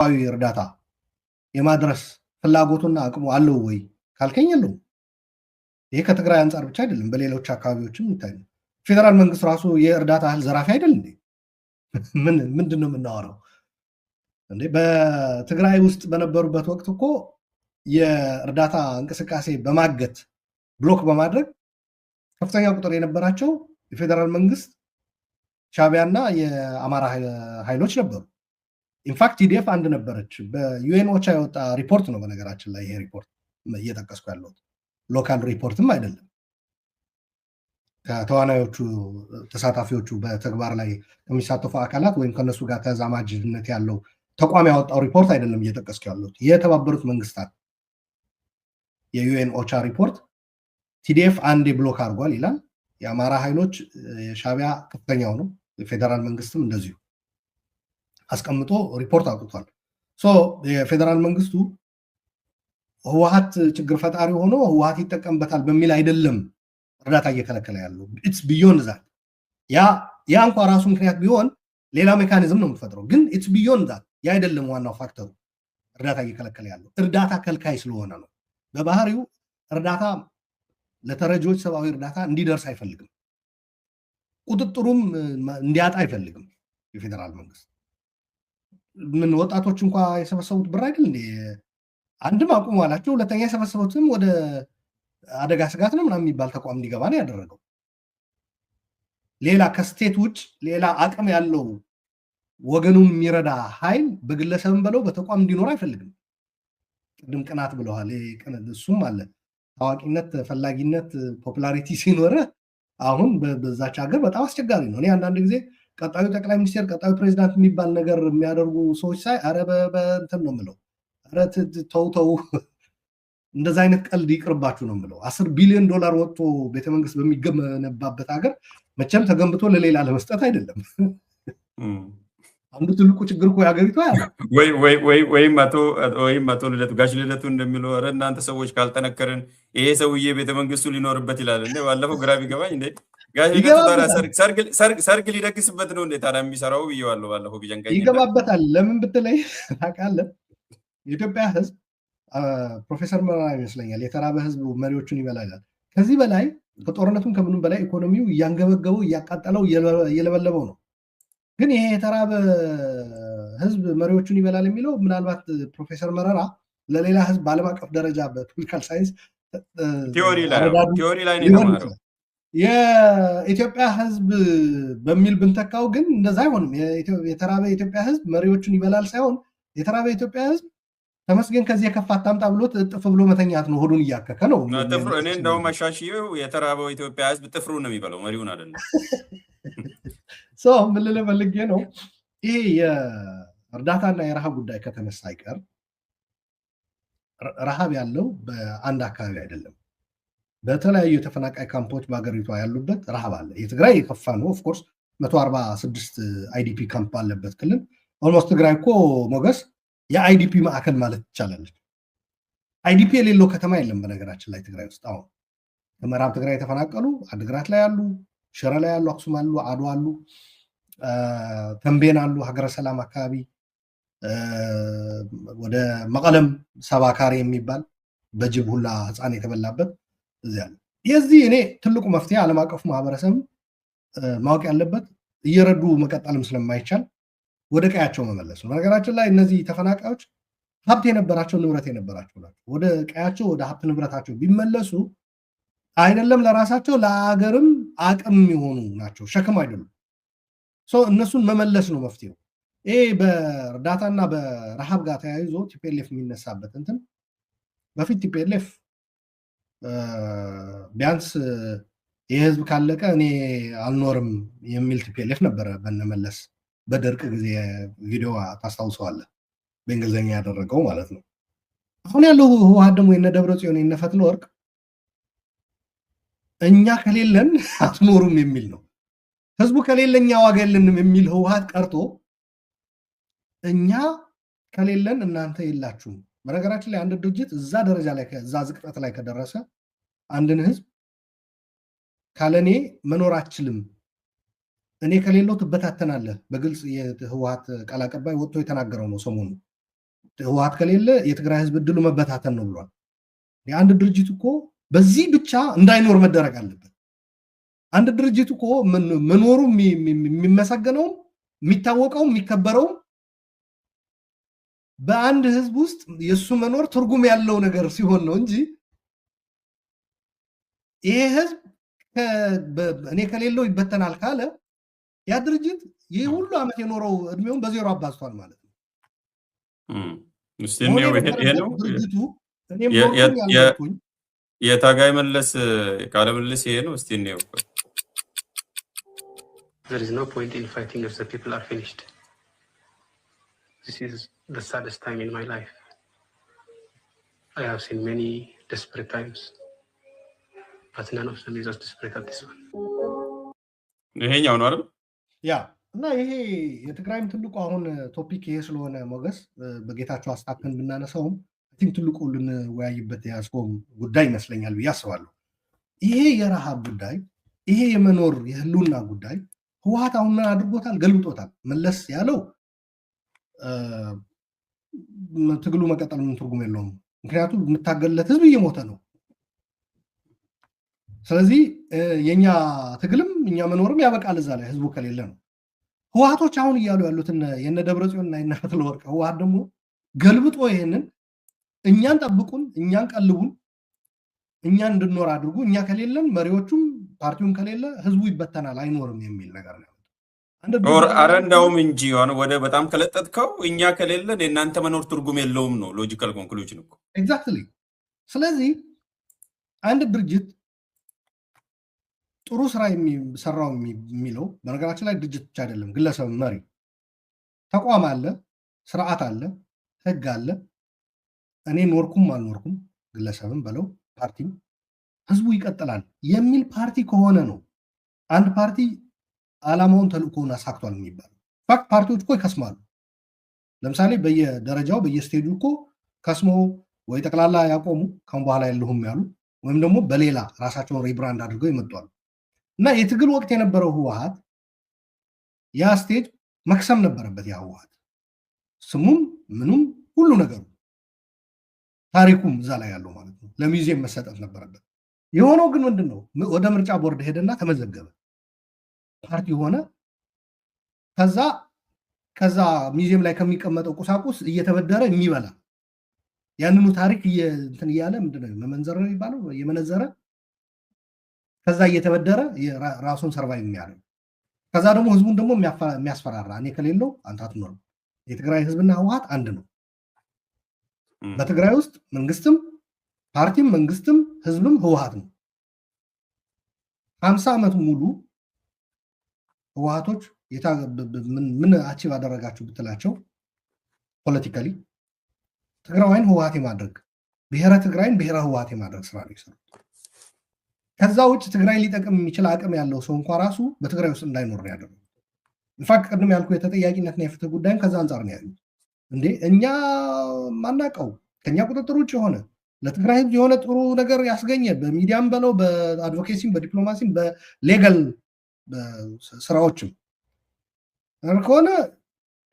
እርዳታ የማድረስ ፍላጎቱና አቅሙ አለው ወይ ካልከኝ የለውም። ይሄ ከትግራይ አንጻር ብቻ አይደለም፣ በሌሎች አካባቢዎችም ይታይ ነው። ፌደራል መንግስት ራሱ የእርዳታ እህል ዘራፊ አይደል እንዴ? ምንድን ነው የምናወራው እንዴ? በትግራይ ውስጥ በነበሩበት ወቅት እኮ የእርዳታ እንቅስቃሴ በማገት ብሎክ በማድረግ ከፍተኛ ቁጥር የነበራቸው የፌደራል መንግስት ሻዕቢያና የአማራ ኃይሎች ነበሩ። ኢንፋክት ቲዲኤፍ አንድ ነበረች። በዩኤን ኦቻ የወጣ ሪፖርት ነው በነገራችን ላይ ይሄ ሪፖርት እየጠቀስኩ ያለሁት ሎካል ሪፖርትም አይደለም። ከተዋናዮቹ ተሳታፊዎቹ በተግባር ላይ የሚሳተፉ አካላት ወይም ከነሱ ጋር ተዛማጅነት ያለው ተቋም ያወጣው ሪፖርት አይደለም እየጠቀስኩ ያለሁት። የተባበሩት መንግስታት የዩኤን ኦቻ ሪፖርት ቲዲኤፍ አንዴ ብሎክ አድርጓል ይላል። የአማራ ኃይሎች የሻዕቢያ ከፍተኛው ነው፣ የፌደራል መንግስትም እንደዚሁ አስቀምጦ ሪፖርት አውጥቷል። የፌደራል መንግስቱ ህወሓት ችግር ፈጣሪ ሆኖ ህወሓት ይጠቀምበታል በሚል አይደለም እርዳታ እየከለከለ ያለው። ኢትስ ቢዮንድ ዛት። ያ እንኳ ራሱ ምክንያት ቢሆን ሌላ ሜካኒዝም ነው የምትፈጥረው፣ ግን ኢትስ ቢዮንድ ዛት። ያ አይደለም ዋናው ፋክተሩ እርዳታ እየከለከለ ያለው። እርዳታ ከልካይ ስለሆነ ነው። በባህሪው እርዳታ ለተረጂዎች ሰብአዊ እርዳታ እንዲደርስ አይፈልግም። ቁጥጥሩም እንዲያጣ አይፈልግም። የፌደራል መንግስት ምን ወጣቶች እንኳ የሰበሰቡት ብር አይደል እንዴ? አንድም አቁሙ አላቸው፣ ሁለተኛ የሰበሰቡትም ወደ አደጋ ስጋት ነው ምናምን የሚባል ተቋም እንዲገባ ነው ያደረገው። ሌላ ከስቴት ውጭ ሌላ አቅም ያለው ወገኑን የሚረዳ ኃይል በግለሰብም በለው በተቋም እንዲኖር አይፈልግም። ቅድም ቅናት ብለዋል። እሱም አለ። ታዋቂነት፣ ተፈላጊነት፣ ፖፑላሪቲ ሲኖረ አሁን በዛች ሀገር በጣም አስቸጋሪ ነው። እኔ አንዳንድ ጊዜ ቀጣዩ ጠቅላይ ሚኒስቴር ቀጣዩ ፕሬዚዳንት የሚባል ነገር የሚያደርጉ ሰዎች ሳይ አረ በእንትን ነው የምለው፣ አረ ተው እንደዛ አይነት ቀልድ ይቅርባችሁ ነው የምለው። 10 ቢሊዮን ዶላር ወጥቶ ቤተመንግስት በሚገነባበት ሀገር መቼም ተገንብቶ ለሌላ ለመስጠት አይደለም። አንዱ ትልቁ ችግር እኮ ያገሪቷ ያለ ወይም አቶ ልደቱ ጋሽ ልደቱ እንደሚለው ኧረ እናንተ ሰዎች ካልጠነከርን ይሄ ሰውዬ ቤተመንግስቱ ሊኖርበት ይላል። እንደ ባለፈው ግራ ቢገባኝ እንደ ጋሽ ልደቱ ሰርግ ሊደግስበት ነው እንዴ ታዲያ የሚሰራው ብዬዋለሁ። ባለፈው ቢጨንቀኝ ይገባበታል። ለምን ብትለይ ታውቃለህ፣ የኢትዮጵያ ህዝብ ፕሮፌሰር መረራ ይመስለኛል የተራበ ህዝብ መሪዎቹን ይበላል። ከዚህ በላይ ከጦርነቱም ከምንም በላይ ኢኮኖሚው እያንገበገበው እያቃጠለው እየለበለበው ነው። ግን ይሄ የተራበ ህዝብ መሪዎቹን ይበላል የሚለው ምናልባት ፕሮፌሰር መረራ ለሌላ ህዝብ በዓለም አቀፍ ደረጃ በፖለቲካል ሳይንስ ቲዮሪ ላይ ነው የተማረው። የኢትዮጵያ ህዝብ በሚል ብንተካው ግን እንደዛ አይሆንም። የተራበ የኢትዮጵያ ህዝብ መሪዎቹን ይበላል ሳይሆን የተራበ የኢትዮጵያ ህዝብ ተመስገን ከዚህ የከፋ አታምጣ ብሎት ጥፍ ብሎ መተኛት ነው። ሆዱን እያከከ ነው። እኔ እንደውም አሻሽዬው የተራበው ኢትዮጵያ ህዝብ ጥፍሩ ነው የሚበላው መሪውን አይደለም። ምን ልልህ ፈልጌ ነው፣ ይሄ የእርዳታና የረሃብ ጉዳይ ከተነሳ አይቀር ረሃብ ያለው በአንድ አካባቢ አይደለም። በተለያዩ የተፈናቃይ ካምፖች በሀገሪቷ ያሉበት ረሃብ አለ። የትግራይ የከፋ ነው። ኦፍኮርስ 146 አይዲፒ ካምፕ ባለበት ክልል ኦልሞስት ትግራይ እኮ ሞገስ የአይዲፒ ማዕከል ማለት ይቻላለች። አይዲፒ የሌለው ከተማ የለም በነገራችን ላይ ትግራይ ውስጥ። አሁን ከምዕራብ ትግራይ የተፈናቀሉ አድግራት ላይ አሉ፣ ሽረ ላይ አሉ፣ አክሱም አሉ፣ አድዋ አሉ፣ ተንቤን አሉ፣ ሀገረ ሰላም አካባቢ ወደ መቀለም ሰባካሪ የሚባል በጅብ ሁላ ህፃን የተበላበት እዚያ አለ። የዚህ እኔ ትልቁ መፍትሄ ዓለም አቀፉ ማህበረሰብ ማወቅ ያለበት እየረዱ መቀጠልም ስለማይቻል ወደ ቀያቸው መመለስ ነው። በነገራችን ላይ እነዚህ ተፈናቃዮች ሀብት የነበራቸው ንብረት የነበራቸው ናቸው። ወደ ቀያቸው ወደ ሀብት ንብረታቸው ቢመለሱ አይደለም ለራሳቸው ለሀገርም አቅም የሚሆኑ ናቸው፣ ሸክም አይደሉም። እነሱን መመለስ ነው መፍትሄው። ይሄ በእርዳታና በረሃብ ጋር ተያይዞ ቲፒኤልኤፍ የሚነሳበት እንትን በፊት ቲፒኤልኤፍ ቢያንስ የህዝብ ካለቀ እኔ አልኖርም የሚል ቲፒኤልኤፍ ነበረ በነመለስ በደርቅ ጊዜ ቪዲዮ ታስታውሰዋለህ፣ በእንግሊዝኛ ያደረገው ማለት ነው። አሁን ያለው ህወሓት ደግሞ የነ ደብረጽዮን የነ ፈትለወርቅ እኛ ከሌለን አትኖሩም የሚል ነው። ህዝቡ ከሌለኛ ዋጋ የለንም የሚል ህወሓት ቀርቶ እኛ ከሌለን እናንተ የላችሁም። በነገራችን ላይ አንድ ድርጅት እዛ ደረጃ ላይ እዛ ዝቅጠት ላይ ከደረሰ አንድን ህዝብ ካለኔ መኖር አትችልም፣ እኔ ከሌለው ትበታተናለህ፣ በግልጽ የህወሓት ቃል አቀባይ ወጥቶ የተናገረው ነው ሰሞኑ። ህወሓት ከሌለ የትግራይ ህዝብ እድሉ መበታተን ነው ብሏል። የአንድ ድርጅት እኮ በዚህ ብቻ እንዳይኖር መደረግ አለበት። አንድ ድርጅት እኮ መኖሩ የሚመሰገነው የሚታወቀው የሚከበረው በአንድ ህዝብ ውስጥ የሱ መኖር ትርጉም ያለው ነገር ሲሆን ነው እንጂ ይሄ ህዝብ እኔ ከሌለው ይበተናል ካለ ያ ድርጅት ይህ ሁሉ ዓመት የኖረው እድሜውን በዜሮ አባዝቷል ማለት ነው። ድርጅቱ የታጋይ መለስ ቃለ ምልልስ ይሄ ነው። እስቲ እንየው። There is no point in fighting if the people are finished. This is the saddest time in my life. I have seen many desperate times, but none of them is as desperate as this one. ይሄኛው ነው አይደል? ያ እና ይሄ የትግራይም ትልቁ አሁን ቶፒክ ይሄ ስለሆነ ሞገስ በጌታቸው አስታከን ብናነሳውም ቲም ትልቁ ልንወያይበት ያስቆም ጉዳይ ይመስለኛል ብዬ አስባለሁ። ይሄ የረሃብ ጉዳይ፣ ይሄ የመኖር የህልውና ጉዳይ ህወሓት አሁን ምን አድርጎታል? ገልብጦታል። መለስ ያለው ትግሉ መቀጠል ምን ትርጉም የለውም፣ ምክንያቱም የምታገለት ህዝብ እየሞተ ነው። ስለዚህ የኛ ትግልም እኛ መኖርም ያበቃል እዛ ላይ ህዝቡ ከሌለ ነው። ህወሓቶች አሁን እያሉ ያሉትን የነ ደብረጽዮንና የነ ፈትለወርቅ ህወሓት ደግሞ ገልብጦ ይሄንን እኛን ጠብቁን፣ እኛን ቀልቡን፣ እኛን እንድንኖር አድርጉ፣ እኛ ከሌለን መሪዎቹም ፓርቲውን ከሌለ ህዝቡ ይበተናል አይኖርም የሚል ነገር ነው። አረ እንዳውም እንጂ ወደ በጣም ከለጠጥከው እኛ ከሌለን የእናንተ መኖር ትርጉም የለውም ነው ሎጂካል ኮንክሉዥን እኮ ኤግዛክትሊ። ስለዚህ አንድ ድርጅት ጥሩ ስራ የሚሰራው የሚለው በነገራችን ላይ ድርጅት ብቻ አይደለም፣ ግለሰብ፣ መሪ፣ ተቋም አለ፣ ስርዓት አለ፣ ህግ አለ። እኔ ኖርኩም አልኖርኩም ግለሰብም በለው ፓርቲም ህዝቡ ይቀጥላል የሚል ፓርቲ ከሆነ ነው አንድ ፓርቲ ዓላማውን ተልእኮውን አሳክቷል የሚባለው። ፋክት ፓርቲዎች እኮ ይከስማሉ። ለምሳሌ በየደረጃው በየስቴጁ እኮ ከስመው ወይ ጠቅላላ ያቆሙ ካሁን በኋላ የለሁም ያሉ ወይም ደግሞ በሌላ ራሳቸውን ሪብራንድ አድርገው ይመጣሉ። እና የትግል ወቅት የነበረው ህወሓት ያ ስቴጅ መክሰም ነበረበት። ያ ህወሓት ስሙም ምኑም ሁሉ ነገሩ ታሪኩም እዛ ላይ ያለው ማለት ነው ለሚውዚየም መሰጠት ነበረበት። የሆነው ግን ምንድነው? ወደ ምርጫ ቦርድ ሄደና ተመዘገበ፣ ፓርቲ ሆነ። ከዛ ሚውዚየም ላይ ከሚቀመጠው ቁሳቁስ እየተበደረ የሚበላ ያንኑ ታሪክ እንትን እያለ ምንድነው መመንዘር ነው የሚባለው፣ እየመነዘረ ከዛ እየተበደረ ራሱን ሰርቫይቭ የሚያደርግ ከዛ ደግሞ ህዝቡን ደግሞ የሚያስፈራራ እኔ ከሌለው አንተ አትኖርም። የትግራይ ህዝብና ህወሓት አንድ ነው። በትግራይ ውስጥ መንግስትም ፓርቲም መንግስትም ህዝብም ህወሓት ነው። 50 ዓመት ሙሉ ህወሓቶች ምን አቺቭ አደረጋችሁ ብትላቸው ፖለቲካሊ ትግራይን ህወሓት የማድረግ ብሔረ ትግራይን ብሔረ ህወሓት የማድረግ ስራ ነው የሰሩት። ከዛ ውጭ ትግራይ ሊጠቅም የሚችል አቅም ያለው ሰው እንኳን ራሱ በትግራይ ውስጥ እንዳይኖር ነው ያደረጉት። ኢንፋክት ቅድም ያልኩ የተጠያቂነትና የፍትህ ጉዳይም ከዛ አንጻር ነው ያሉት። እንዴ እኛ ማናቀው ከኛ ቁጥጥር ውጭ የሆነ ለትግራይ ህዝብ የሆነ ጥሩ ነገር ያስገኘ በሚዲያም በለው በአድቮኬሲም በዲፕሎማሲም በሌጋል ስራዎችም ከሆነ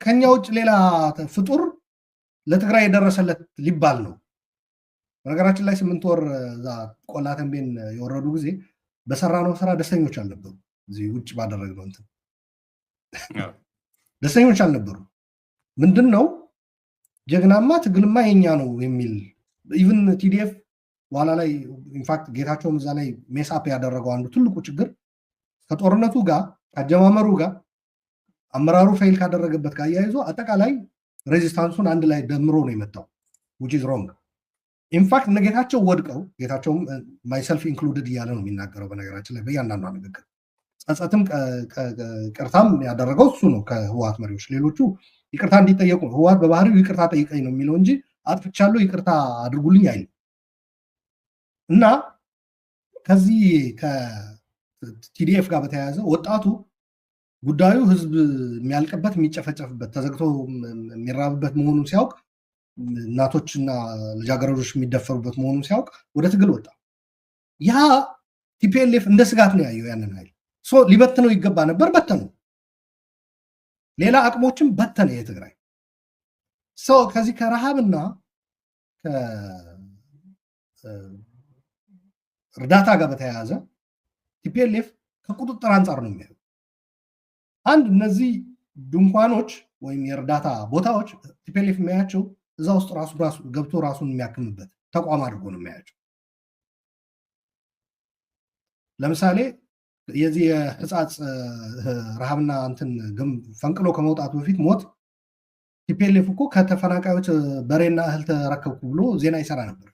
ከኛ ውጭ ሌላ ፍጡር ለትግራይ የደረሰለት ሊባል ነው። በነገራችን ላይ 8 ወር እዛ ቆላ ተንቤን የወረዱ ጊዜ በሰራነው ስራ ደስተኞች አልነበሩ። እዚህ ውጭ ባደረግነው እንትን ደስተኞች አልነበሩ። ምንድነው ጀግናማ ትግልማ የኛ ነው የሚል ኢቭን ቲዲኤፍ በኋላ ላይ ኢንፋክት ጌታቸውም እዛ ላይ ሜሳፕ ያደረገው አንዱ ትልቁ ችግር ከጦርነቱ ጋር ከአጀማመሩ ጋር አመራሩ ፌል ካደረገበት ጋር አያይዞ አጠቃላይ ሬዚስታንሱን አንድ ላይ ደምሮ ነው የመጣው which is wrong። ኢንፋክት እነ ጌታቸው ወድቀው ጌታቸውም ማይሰልፍ ኢንክሉድድ እያለ ነው የሚናገረው በነገራችን ላይ በእያንዳንዱ ንግግር ጸጸትም ቅርታም ያደረገው እሱ ነው ከህወሓት መሪዎች። ሌሎቹ ይቅርታ እንዲጠየቁ ህወሓት በባህሪው ይቅርታ ጠይቀኝ ነው የሚለው እንጂ አጥፍቻለሁ ይቅርታ አድርጉልኝ አይልም። እና ከዚህ ከቲዲኤፍ ጋር በተያያዘ ወጣቱ ጉዳዩ ህዝብ የሚያልቅበት የሚጨፈጨፍበት ተዘግቶ የሚራብበት መሆኑን ሲያውቅ እናቶችና ልጃገረዶች የሚደፈሩበት መሆኑን ሲያውቅ ወደ ትግል ወጣ። ያ ቲፒኤልኤፍ እንደ ስጋት ነው ያየው ያንን ኃይል ሊበትነው ይገባ ነበር፣ በተነው። ሌላ አቅሞችም በተነ የትግራይ። ሰው ከዚህ ከረሃብና እርዳታ ጋር በተያያዘ ቲፒኤልኤፍ ከቁጥጥር አንጻር ነው የሚያዩ። አንድ እነዚህ ድንኳኖች ወይም የእርዳታ ቦታዎች ቲፒኤልኤፍ የሚያያቸው እዛ ውስጥ ራሱ ገብቶ ራሱን የሚያክምበት ተቋም አድርጎ ነው የሚያያቸው። ለምሳሌ የዚህ የህፃጽ ረሃብና እንትን ፈንቅሎ ከመውጣቱ በፊት ሞት ቲፒኤልኤፍ እኮ ከተፈናቃዮች በሬና እህል ተረከብኩ ብሎ ዜና ይሰራ ነበር።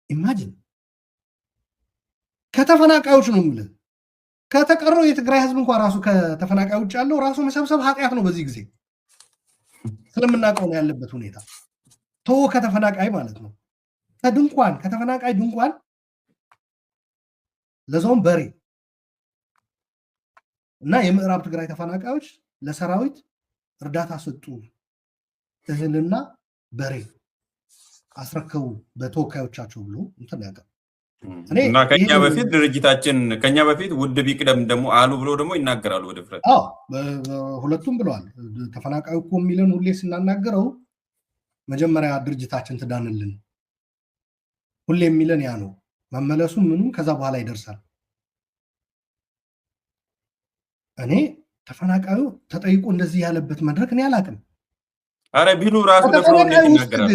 ኢማጂን ከተፈናቃዮች ነው የምልህ። ከተቀረው የትግራይ ህዝብ እንኳን ራሱ ከተፈናቃይ ውጭ ያለው ራሱ መሰብሰብ ኃጢአት ነው። በዚህ ጊዜ ስለምናውቀው ነው ያለበት ሁኔታ። ተወው ከተፈናቃይ ማለት ነው። ከተፈናቃይ ድንኳን ለዛውም በሬ እና የምዕራብ ትግራይ ተፈናቃዮች ለሰራዊት እርዳታ ሰጡ፣ እህልና በሬ አስረከቡ በተወካዮቻቸው ብሎ እንትን ያቀ እና ከኛ በፊት ድርጅታችን ከኛ በፊት ውድብ ይቅደም ደግሞ አሉ ብሎ ደግሞ ይናገራሉ በድፍረት። ሁለቱም ብለዋል። ተፈናቃዩ እኮ የሚለን ሁሌ ስናናገረው መጀመሪያ ድርጅታችን ትዳንልን ሁሌ የሚለን ያ ነው። መመለሱ ምኑም ከዛ በኋላ ይደርሳል። እኔ ተፈናቃዩ ተጠይቆ እንደዚህ ያለበት መድረክ እኔ አላውቅም። አረ ቢሉ ራሱ ደፍሮ እንዴት ይናገራል?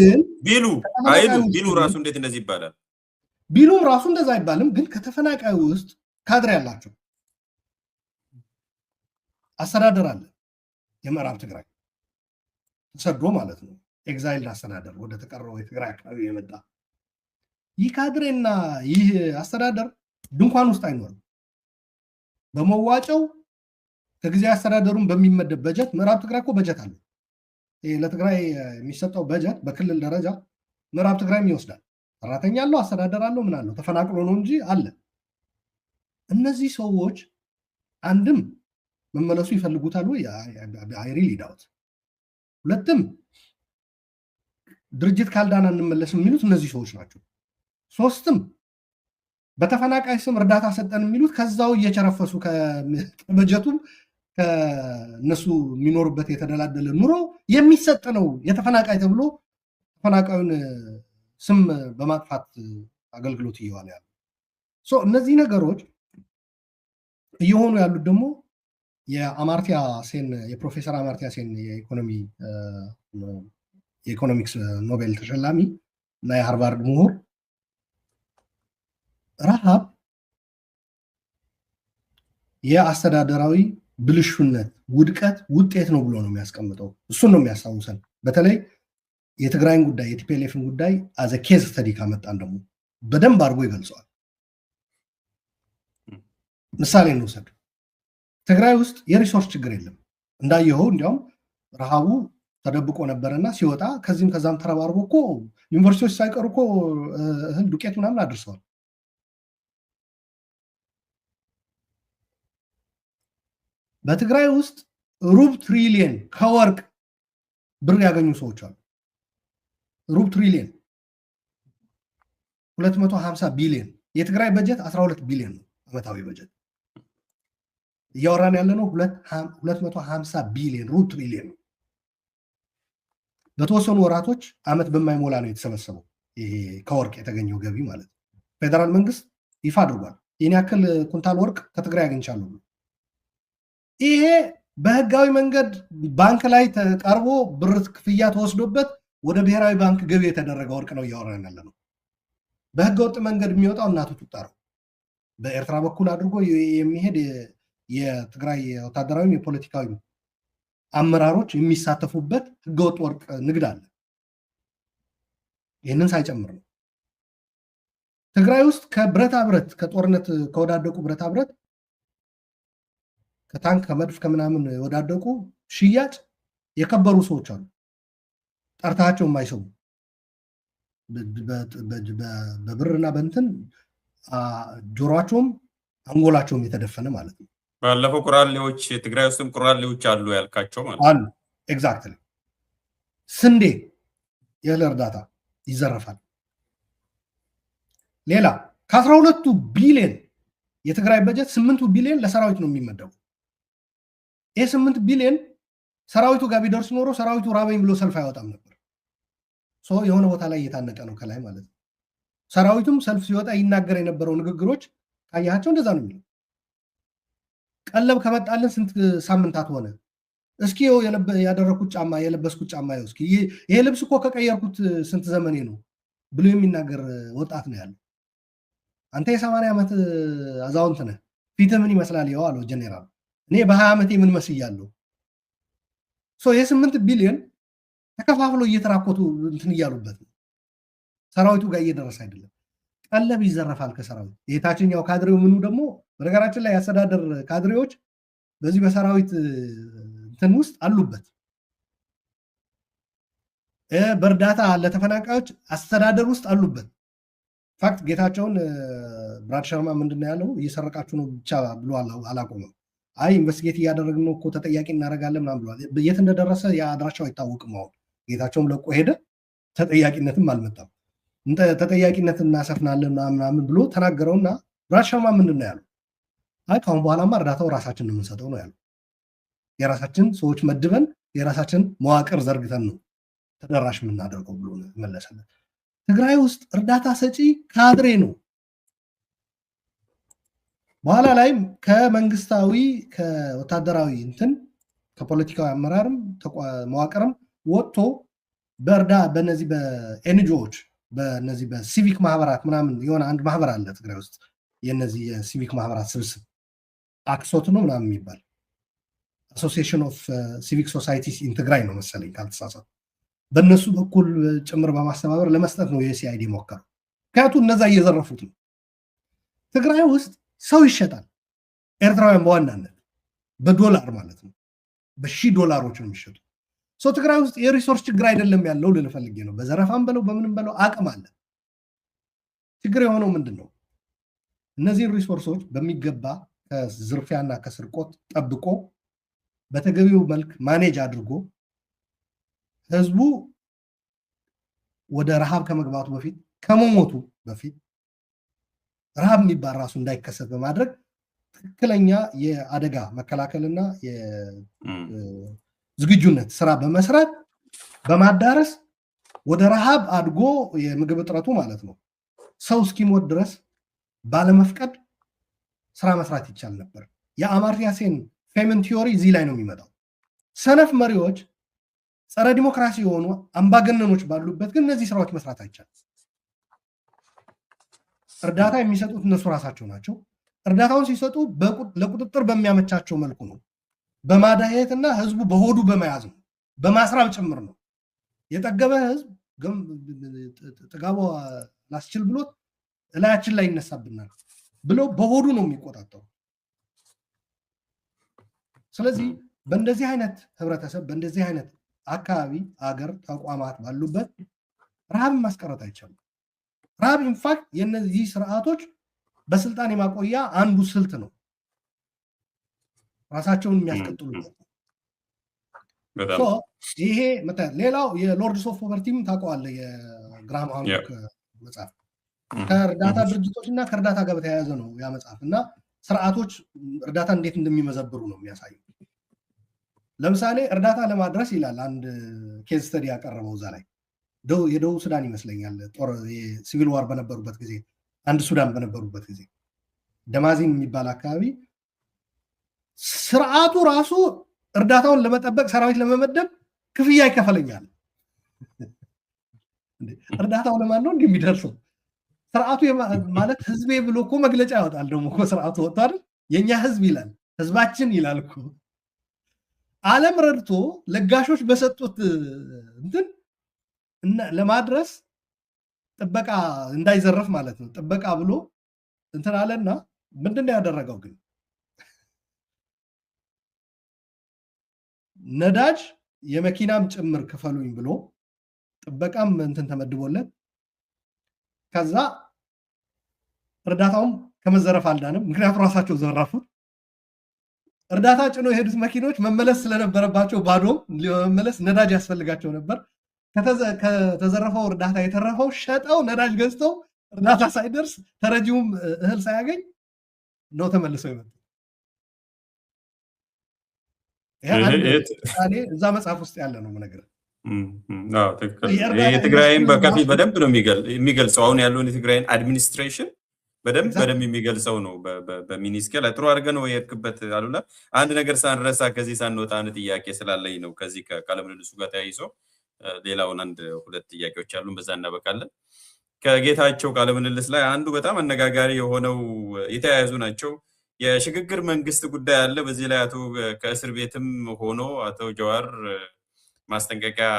ቢሉ ራሱ እንዴት እንደዚህ ይባላል? ቢሉም ራሱ እንደዛ አይባልም። ግን ከተፈናቃዩ ውስጥ ካድሬ ያላቸው አስተዳደር አለ። የምዕራብ ትግራይ ተሰዶ ማለት ነው ኤግዛይልድ አስተዳደር ወደ ተቀረው የትግራይ አካባቢ የመጣ ይህ ካድሬና ይህ አስተዳደር ድንኳን ውስጥ አይኖርም። በመዋጮው ከጊዜያዊ አስተዳደሩን በሚመደብ በጀት ምዕራብ ትግራይ እኮ በጀት አለ። ለትግራይ የሚሰጠው በጀት በክልል ደረጃ ምዕራብ ትግራይም ይወስዳል። ሰራተኛ አለው፣ አስተዳደር አለው፣ ምን አለው፣ ተፈናቅሎ ነው እንጂ አለ። እነዚህ ሰዎች አንድም መመለሱ ይፈልጉታል ወይ? አይ ሪሊ ዳውት። ሁለትም ድርጅት ካልዳና እንመለስም የሚሉት እነዚህ ሰዎች ናቸው። ሶስትም በተፈናቃይ ስም እርዳታ ሰጠን የሚሉት ከዛው እየቸረፈሱ ከበጀቱም ከነሱ የሚኖሩበት የተደላደለ ኑሮ የሚሰጥ ነው የተፈናቃይ ተብሎ ተፈናቃዩን ስም በማጥፋት አገልግሎት እየዋለ ያሉ። እነዚህ ነገሮች እየሆኑ ያሉት ደግሞ የአማርቲያ ሴን የፕሮፌሰር አማርቲያ ሴን የኢኮኖሚክስ ኖቤል ተሸላሚ እና የሃርቫርድ ምሁር ረሃብ የአስተዳደራዊ ብልሹነት ውድቀት ውጤት ነው ብሎ ነው የሚያስቀምጠው። እሱን ነው የሚያስታውሰን። በተለይ የትግራይን ጉዳይ የቲፒኤልኤፍን ጉዳይ አዘ ኬዝ ስተዲ ካመጣን ደግሞ በደንብ አድርጎ ይገልጸዋል። ምሳሌ እንውሰድ። ትግራይ ውስጥ የሪሶርስ ችግር የለም እንዳየኸው። እንዲያውም ረሃቡ ተደብቆ ነበረና ሲወጣ ከዚህም ከዛም ተረባርቦ እኮ ዩኒቨርሲቲዎች ሳይቀሩ እኮ እህል ዱቄት ምናምን አድርሰዋል። በትግራይ ውስጥ ሩብ ትሪሊየን ከወርቅ ብር ያገኙ ሰዎች አሉ። ሩብ ትሪሊየን 250 ቢሊዮን። የትግራይ በጀት 12 ቢሊዮን ነው ዓመታዊ በጀት። እያወራን ያለነው 250 ቢሊዮን ሩብ ትሪሊየን ነው። በተወሰኑ ወራቶች ዓመት በማይሞላ ነው የተሰበሰበው ይሄ ከወርቅ የተገኘው ገቢ ማለት ነው። ፌደራል መንግስት ይፋ አድርጓል። ይህን ያክል ኩንታል ወርቅ ከትግራይ አግኝቻለሁ። ይሄ በህጋዊ መንገድ ባንክ ላይ ተቀርቦ ብር ክፍያ ተወስዶበት ወደ ብሔራዊ ባንክ ገቢ የተደረገ ወርቅ ነው እያወራን ያለ ነው። በህገወጥ መንገድ የሚወጣው እናቱ ጡጣ ነው። በኤርትራ በኩል አድርጎ የሚሄድ የትግራይ ወታደራዊ የፖለቲካዊ አመራሮች የሚሳተፉበት ህገወጥ ወርቅ ንግድ አለ። ይህንን ሳይጨምር ነው ትግራይ ውስጥ ከብረታ ብረት ከጦርነት ከወዳደቁ ብረታ ብረት ከታንክ ከመድፍ ከምናምን ወዳደቁ ሽያጭ የከበሩ ሰዎች አሉ። ጠርታቸው የማይሰሙ በብርና በእንትን ጆሮአቸውም አንጎላቸውም የተደፈነ ማለት ነው። ባለፈው ቁራሌዎች ትግራይ ውስጥም ቁራሌዎች አሉ ያልካቸው ማለት አሉ። ኤግዛክትሊ። ስንዴ የእህል እርዳታ ይዘረፋል። ሌላ ከ12 ቢሊዮን የትግራይ በጀት 8 ቢሊዮን ለሰራዊት ነው የሚመደቡ። ይህ 8 ቢሊዮን ሰራዊቱ ጋር ቢደርስ ኖሮ ሰራዊቱ ራበኝ ብሎ ሰልፍ አይወጣም ነበር። የሆነ ቦታ ላይ እየታነቀ ነው ከላይ ማለት ነው። ሰራዊቱም ሰልፍ ሲወጣ ይናገር የነበረው ንግግሮች ካያቸው እንደዛ ነው የሚለው። ቀለብ ከመጣልን ስንት ሳምንታት ሆነ፣ እስኪ ያደረኩት ጫማ የለበስኩት ጫማ እስኪ ይሄ ልብስ እኮ ከቀየርኩት ስንት ዘመኔ ነው ብሎ የሚናገር ወጣት ነው ያለው። አንተ የ80 ዓመት አዛውንት ነህ፣ ፊትህ ምን ይመስላል ይኸው አለው ጀኔራል። እኔ በ20 ዓመቴ ምን መስያለሁ? የ8 ቢሊዮን ተከፋፍሎ እየተራኮቱ እንትን እያሉበት ነው። ሰራዊቱ ጋር እየደረሰ አይደለም። ቀለብ ይዘረፋል ከሰራዊት። የታችኛው ካድሬው ምኑ ደግሞ በነገራችን ላይ ያስተዳደር ካድሬዎች በዚህ በሰራዊት እንትን ውስጥ አሉበት። በእርዳታ ለተፈናቃዮች አስተዳደር ውስጥ አሉበት። ፋክት ጌታቸውን ብራድ ሸርማ ምንድነው ያለው? እየሰረቃችሁ ነው ብቻ ብሎ አላቆመም። አይ ኢንቨስቲጌት እያደረግን ነው እኮ ተጠያቂ እናደርጋለን ምናምን ብሏል። የት እንደደረሰ የአድራሻው አይታወቅም። አሁን ጌታቸውም ለቆ ሄደ፣ ተጠያቂነትም አልመጣም። ተጠያቂነት እናሰፍናለን ምናምን ብሎ ተናገረውና ብራድ ሸርማ ምንድነው ያለው? አይ ካሁን በኋላማ እርዳታው ራሳችን ነው የምንሰጠው ነው ያለው። የራሳችን ሰዎች መድበን የራሳችን መዋቅር ዘርግተን ነው ተደራሽ የምናደርገው ብሎ መለሰለት። ትግራይ ውስጥ እርዳታ ሰጪ ካድሬ ነው። በኋላ ላይም ከመንግስታዊ ከወታደራዊ እንትን ከፖለቲካዊ አመራርም መዋቅርም ወጥቶ በነዚህ በኤንጂኦዎች በነዚህ በሲቪክ ማህበራት ምናምን የሆነ አንድ ማህበር አለ ትግራይ ውስጥ የነዚህ የሲቪክ ማህበራት ስብስብ አክሶት ነው ምናምን የሚባል አሶሲዬሽን ኦፍ ሲቪክ ሶሳይቲስ ኢን ትግራይ ነው መሰለኝ ካልተሳሳትኩ። በእነሱ በኩል ጭምር በማስተባበር ለመስጠት ነው የሲአይዲ ሞከረው። ምክንያቱም እነዛ እየዘረፉት ነው። ትግራይ ውስጥ ሰው ይሸጣል። ኤርትራውያን በዋናነት በዶላር ማለት ነው፣ $1000 ነው የሚሸጡ። ትግራይ ውስጥ የሪሶርስ ችግር አይደለም ያለው ልፈልጌ ነው። በዘረፋም በለው በምንም በለው አቅም አለ። ችግር የሆነው ምንድን ነው? እነዚህን ሪሶርሶች በሚገባ ከዝርፊያና ከስርቆት ጠብቆ በተገቢው መልክ ማኔጅ አድርጎ ህዝቡ ወደ ረሃብ ከመግባቱ በፊት ከመሞቱ በፊት ረሃብ የሚባል ራሱ እንዳይከሰት በማድረግ ትክክለኛ የአደጋ መከላከልና የዝግጁነት ስራ በመስራት በማዳረስ ወደ ረሃብ አድጎ የምግብ እጥረቱ ማለት ነው ሰው እስኪሞት ድረስ ባለመፍቀድ ስራ መስራት ይቻል ነበር። የአማርቲያ ሴን ፌመን ቲዮሪ እዚህ ላይ ነው የሚመጣው። ሰነፍ መሪዎች ጸረ ዲሞክራሲ የሆኑ አምባገነኖች ባሉበት ግን እነዚህ ስራዎች መስራት አይቻልም። እርዳታ የሚሰጡት እነሱ ራሳቸው ናቸው። እርዳታውን ሲሰጡ ለቁጥጥር በሚያመቻቸው መልኩ ነው። በማዳየትና ህዝቡ በሆዱ በመያዝ ነው፣ በማስራብ ጭምር ነው። የጠገበ ህዝብ ጥጋቡ ላስችል ብሎት እላያችን ላይ ይነሳብናል ብሎ በሆዱ ነው የሚቆጣጠሩ። ስለዚህ በእንደዚህ አይነት ህብረተሰብ በእንደዚህ አይነት አካባቢ አገር ተቋማት ባሉበት ረሃብን ማስቀረት አይቻልም። ረሃብ ኢንፋክት የነዚህ ስርዓቶች በስልጣን የማቆያ አንዱ ስልት ነው፣ ራሳቸውን የሚያስቀጥሉበት። ይሄ ሌላው የሎርድስ ኦፍ ፖቨርቲም ታውቀዋለህ፣ የግራሃም ሃንኮክ መጽሐፍ ከእርዳታ ድርጅቶች እና ከእርዳታ ጋር በተያያዘ ነው ያ መጽሐፍ እና ስርዓቶች እርዳታ እንዴት እንደሚመዘብሩ ነው የሚያሳየው። ለምሳሌ እርዳታ ለማድረስ ይላል አንድ ኬዝ ስተዲ ያቀረበው እዛ ላይ የደቡብ ሱዳን ይመስለኛል ጦር የሲቪል ዋር በነበሩበት ጊዜ አንድ ሱዳን በነበሩበት ጊዜ ደማዚን የሚባል አካባቢ ስርዓቱ ራሱ እርዳታውን ለመጠበቅ ሰራዊት ለመመደብ ክፍያ ይከፈለኛል። እርዳታው ለማን ነው እንደሚደርሰው? ስርዓቱ ማለት ህዝቤ ብሎ እኮ መግለጫ ያወጣል። ደግሞ እኮ ስርዓቱ ወጥቶ አይደል የኛ ህዝብ ይላል፣ ህዝባችን ይላል እኮ። ዓለም ረድቶ ለጋሾች በሰጡት እንትን ለማድረስ ጥበቃ እንዳይዘረፍ ማለት ነው ጥበቃ ብሎ እንትን አለና ምንድን ነው ያደረገው? ግን ነዳጅ የመኪናም ጭምር ክፈሉኝ ብሎ ጥበቃም እንትን ተመድቦለት ከዛ እርዳታውም ከመዘረፍ አልዳንም። ምክንያቱም ራሳቸው ዘረፉት። እርዳታ ጭኖ የሄዱት መኪኖች መመለስ ስለነበረባቸው ባዶም ለመመለስ ነዳጅ ያስፈልጋቸው ነበር። ከተዘረፈው እርዳታ የተረፈው ሸጠው ነዳጅ ገዝተው እርዳታ ሳይደርስ ተረጂውም እህል ሳያገኝ ነው ተመልሰው ይመጡ። እዛ መጽሐፍ ውስጥ ያለ ነው የምነግርህ። የትግራይን በከፊል በደንብ ነው የሚገልጸው። አሁን ያለውን የትግራይን አድሚኒስትሬሽን በደንብ የሚገልጸው ነው። በሚኒስኬል ጥሩ አድርገህ ነው የሄድክበት አሉላ። አንድ ነገር ሳንረሳ ከዚህ ሳንወጣ አንድ ጥያቄ ስላለኝ ነው ከዚህ ከቃለ ምልልሱ ጋር ተያይዞ ሌላውን አንድ ሁለት ጥያቄዎች አሉን፣ በዛ እናበቃለን። ከጌታቸው ቃለ ምልልስ ላይ አንዱ በጣም አነጋጋሪ የሆነው የተያያዙ ናቸው። የሽግግር መንግስት ጉዳይ አለ። በዚህ ላይ አቶ ከእስር ቤትም ሆኖ አቶ ጀዋር ማስጠንቀቂያ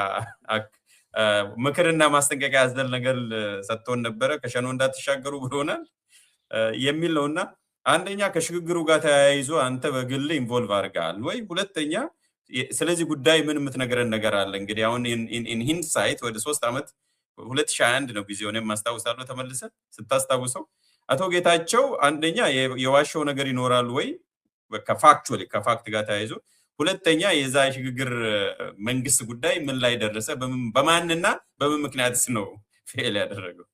ምክርና ማስጠንቀቂያ ያዝደል ነገር ሰጥቶን ነበረ። ከሸኖ እንዳትሻገሩ ብሎናል የሚል ነውና አንደኛ ከሽግግሩ ጋር ተያይዞ አንተ በግል ኢንቮልቭ አድርገሃል ወይ? ሁለተኛ ስለዚህ ጉዳይ ምን የምትነግረን ነገር አለ? እንግዲህ አሁን ኢን ሂንድሳይት ወደ 3 ዓመት 2021 ነው ጊዜው ነው ማስታወሳለሁ። ተመልሰ ስታስታውሰው አቶ ጌታቸው አንደኛ የዋሸው ነገር ይኖራል ወይ ከፋክት ጋር ተያይዞ፣ ሁለተኛ የዛ ሽግግር መንግስት ጉዳይ ምን ላይ ደረሰ? በማንና በምን ምክንያትስ ነው ፌል ያደረገው?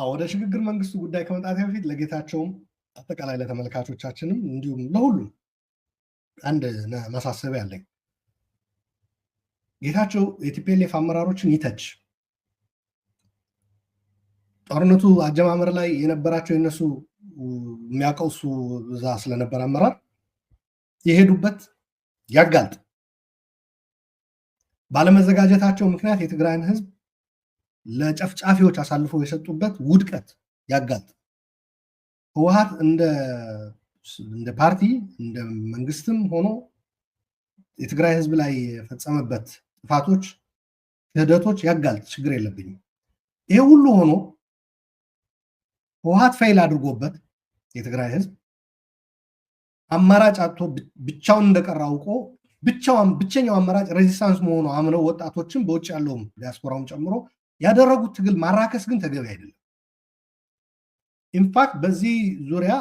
ወደ ሽግግር መንግስቱ ጉዳይ ከመጣቴ በፊት ለጌታቸውም አጠቃላይ ለተመልካቾቻችንም እንዲሁም ለሁሉም አንድ ማሳሰቢያ አለኝ። ጌታቸው የቲፒኤልኤፍ አመራሮችን ይተች። ጦርነቱ አጀማመር ላይ የነበራቸው የነሱ የሚያውቀው እሱ እዛ ስለነበረ አመራር የሄዱበት ያጋልጥ። ባለመዘጋጀታቸው ምክንያት የትግራይን ህዝብ ለጨፍጫፊዎች አሳልፈው የሰጡበት ውድቀት ያጋልጥ። ህወሓት እንደ ፓርቲ እንደ መንግስትም ሆኖ የትግራይ ህዝብ ላይ የፈጸመበት ጥፋቶች፣ ክህደቶች ያጋልጥ። ችግር የለብኝም። ይሄ ሁሉ ሆኖ ህወሓት ፌል አድርጎበት የትግራይ ህዝብ አማራጭ አጥቶ ብቻውን እንደቀረ አውቆ ብቸኛው አማራጭ ሬዚስታንስ መሆኑ አምነው ወጣቶችን በውጭ ያለውም ዲያስፖራውን ጨምሮ ያደረጉት ትግል ማራከስ ግን ተገቢ አይደለም። ኢንፋክት በዚህ ዙሪያ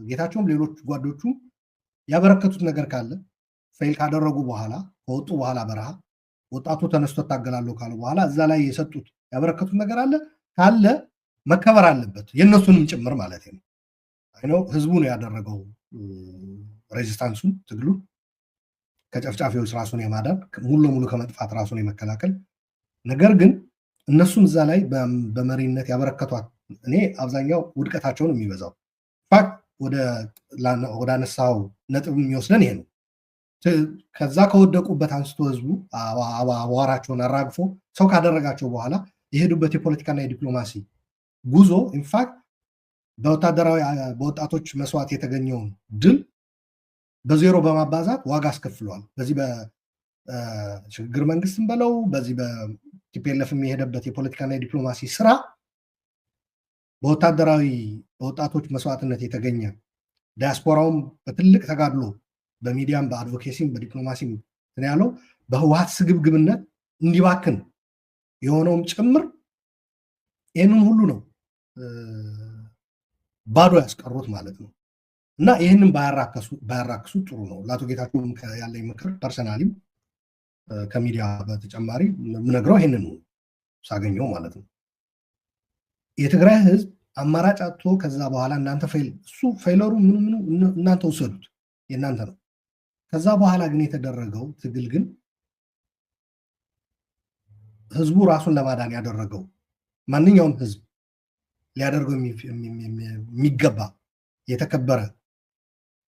ጌታቸውም ሌሎች ጓዶቹም ያበረከቱት ነገር ካለ ፌል ካደረጉ በኋላ ከወጡ በኋላ በረሃ ወጣቱ ተነስቶ ታገላለሁ ካለ በኋላ እዛ ላይ የሰጡት ያበረከቱት ነገር አለ ካለ መከበር አለበት፣ የእነሱንም ጭምር ማለት ነው። አይነው ህዝቡ ነው ያደረገው ሬዚስታንሱን፣ ትግሉን ከጨፍጫፊዎች ራሱን የማዳን ሙሉ ለሙሉ ከመጥፋት ራሱን የመከላከል ነገር ግን እነሱም እዛ ላይ በመሪነት ያበረከቷት እኔ አብዛኛው ውድቀታቸውን የሚበዛው ፋክት ወደ አነሳው ነጥብ የሚወስደን ይሄ ነው። ከዛ ከወደቁበት አንስቶ ህዝቡ አዋራቸውን አራግፎ ሰው ካደረጋቸው በኋላ የሄዱበት የፖለቲካና የዲፕሎማሲ ጉዞ ኢንፋክት በወጣቶች መስዋዕት የተገኘውን ድል በዜሮ በማባዛት ዋጋ አስከፍለዋል። በዚህ በሽግግር መንግስትም በለው በዚህ በቲፒኤልኤፍ የሄደበት የፖለቲካና የዲፕሎማሲ ስራ በወጣቶች መስዋዕትነት የተገኘ ዲያስፖራውም በትልቅ ተጋድሎ በሚዲያም በአድቮኬሲም በዲፕሎማሲም ያለው በህወሓት ስግብግብነት እንዲባክን የሆነውም ጭምር ይህንን ሁሉ ነው ባዶ ያስቀሩት ማለት ነው። እና ይህንን ባያራክሱ ጥሩ ነው። ለአቶ ጌታቸው ያለኝ ምክር ፐርሰናሊም ከሚዲያ በተጨማሪ ምነግረው ይህንን ሳገኘው ማለት ነው። የትግራይ ህዝብ አማራጭ አጥቶ ከዛ በኋላ እናንተ እሱ ፌለሩ ምኑ እናንተ ውሰዱት፣ የእናንተ ነው። ከዛ በኋላ ግን የተደረገው ትግል ግን ህዝቡ ራሱን ለማዳን ያደረገው ማንኛውም ህዝብ ሊያደርገው የሚገባ የተከበረ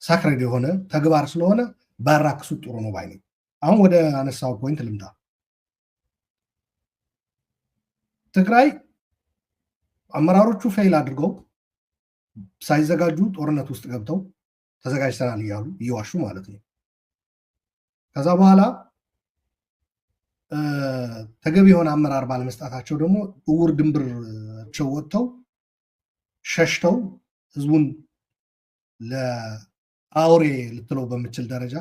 ሳክሬድ የሆነ ተግባር ስለሆነ ባያራክሱ ጥሩ ነው ባይ ነኝ። አሁን ወደ አነሳው ፖይንት ልምጣ። ትግራይ አመራሮቹ ፌል አድርገው ሳይዘጋጁ ጦርነት ውስጥ ገብተው ተዘጋጅተናል እያሉ እየዋሹ ማለት ነው። ከዛ በኋላ ተገቢ የሆነ አመራር ባለመስጣታቸው ደግሞ እውር ድንብርቸው ወጥተው ሸሽተው ህዝቡን ለአውሬ ልትለው በምችል ደረጃ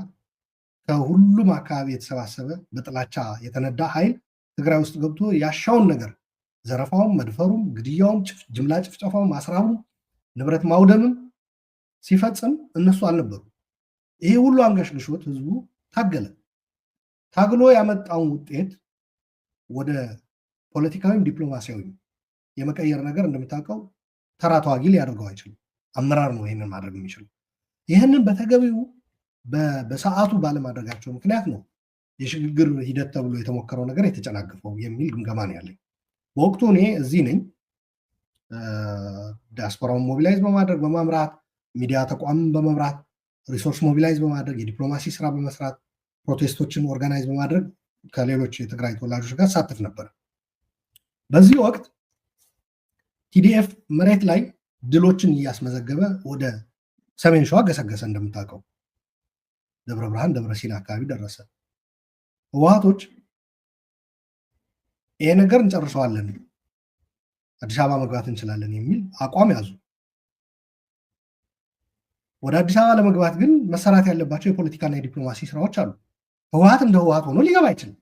ከሁሉም አካባቢ የተሰባሰበ በጥላቻ የተነዳ ኃይል ትግራይ ውስጥ ገብቶ ያሻውን ነገር ዘረፋውም፣ መድፈሩም፣ ግድያውም፣ ጅምላ ጭፍጨፋውም፣ አስራቡም፣ ንብረት ማውደምም ሲፈጽም እነሱ አልነበሩ። ይሄ ሁሉ አንገሽግሾት ህዝቡ ታግሎ ያመጣውን ውጤት ወደ ፖለቲካዊም ዲፕሎማሲያዊም የመቀየር ነገር እንደምታውቀው ተራ ተዋጊ ሊያደርገው አይችልም። አመራር ነው ይህንን ማድረግ የሚችለው። ይህንን በተገቢው በሰዓቱ ባለማድረጋቸው ምክንያት ነው የሽግግር ሂደት ተብሎ የተሞከረው ነገር የተጨናገፈው የሚል ግምገማ ነው ያለኝ። በወቅቱ እኔ እዚህ ነኝ። ዲያስፖራውን ሞቢላይዝ በማድረግ በማምራት ሚዲያ ተቋምን በመምራት ሪሶርስ ሞቢላይዝ በማድረግ የዲፕሎማሲ ስራ በመስራት ፕሮቴስቶችን ኦርጋናይዝ በማድረግ ከሌሎች የትግራይ ተወላጆች ጋር ሳትፍ ነበር። በዚህ ወቅት ቲዲኤፍ መሬት ላይ ድሎችን እያስመዘገበ ወደ ሰሜን ሸዋ ገሰገሰ። እንደምታውቀው ደብረ ብርሃን፣ ደብረ ሲና አካባቢ ደረሰ። ህወሓቶች ይሄ ነገር እንጨርሰዋለን፣ አዲስ አበባ መግባት እንችላለን የሚል አቋም ያዙ። ወደ አዲስ አበባ ለመግባት ግን መሰራት ያለባቸው የፖለቲካና የዲፕሎማሲ ስራዎች አሉ። ህወሓት እንደ ህወሓት ሆኖ ሊገባ አይችልም።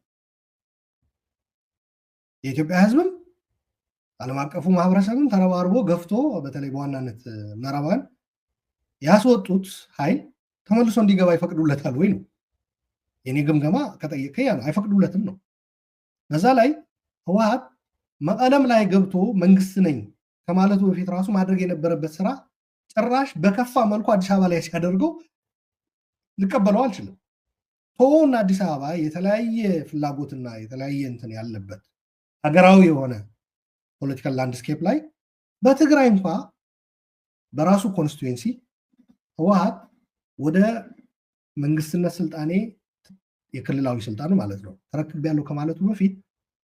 የኢትዮጵያ ህዝብም ዓለም አቀፉ ማህበረሰብም ተረባርቦ ገፍቶ በተለይ በዋናነት ምዕራባውያን ያስወጡት ኃይል ተመልሶ እንዲገባ ይፈቅዱለታል ወይ ነው የኔ ግምገማ። ከጠየቀ ያ ነው፣ አይፈቅዱለትም ነው። በዛ ላይ ህወሓት መቀለም ላይ ገብቶ መንግስት ነኝ ከማለቱ በፊት ራሱ ማድረግ የነበረበት ስራ ጭራሽ በከፋ መልኩ አዲስ አበባ ላይ ሲያደርገው ልቀበለው አልችልም። ቶና አዲስ አበባ የተለያየ ፍላጎትና የተለያየ እንትን ያለበት ሀገራዊ የሆነ ፖለቲካል ላንድስኬፕ ላይ በትግራይ እንኳ በራሱ ኮንስቲቱዌንሲ ህወሓት ወደ መንግስትነት ስልጣኔ የክልላዊ ስልጣኑ ማለት ነው ተረክቤያለሁ ከማለቱ በፊት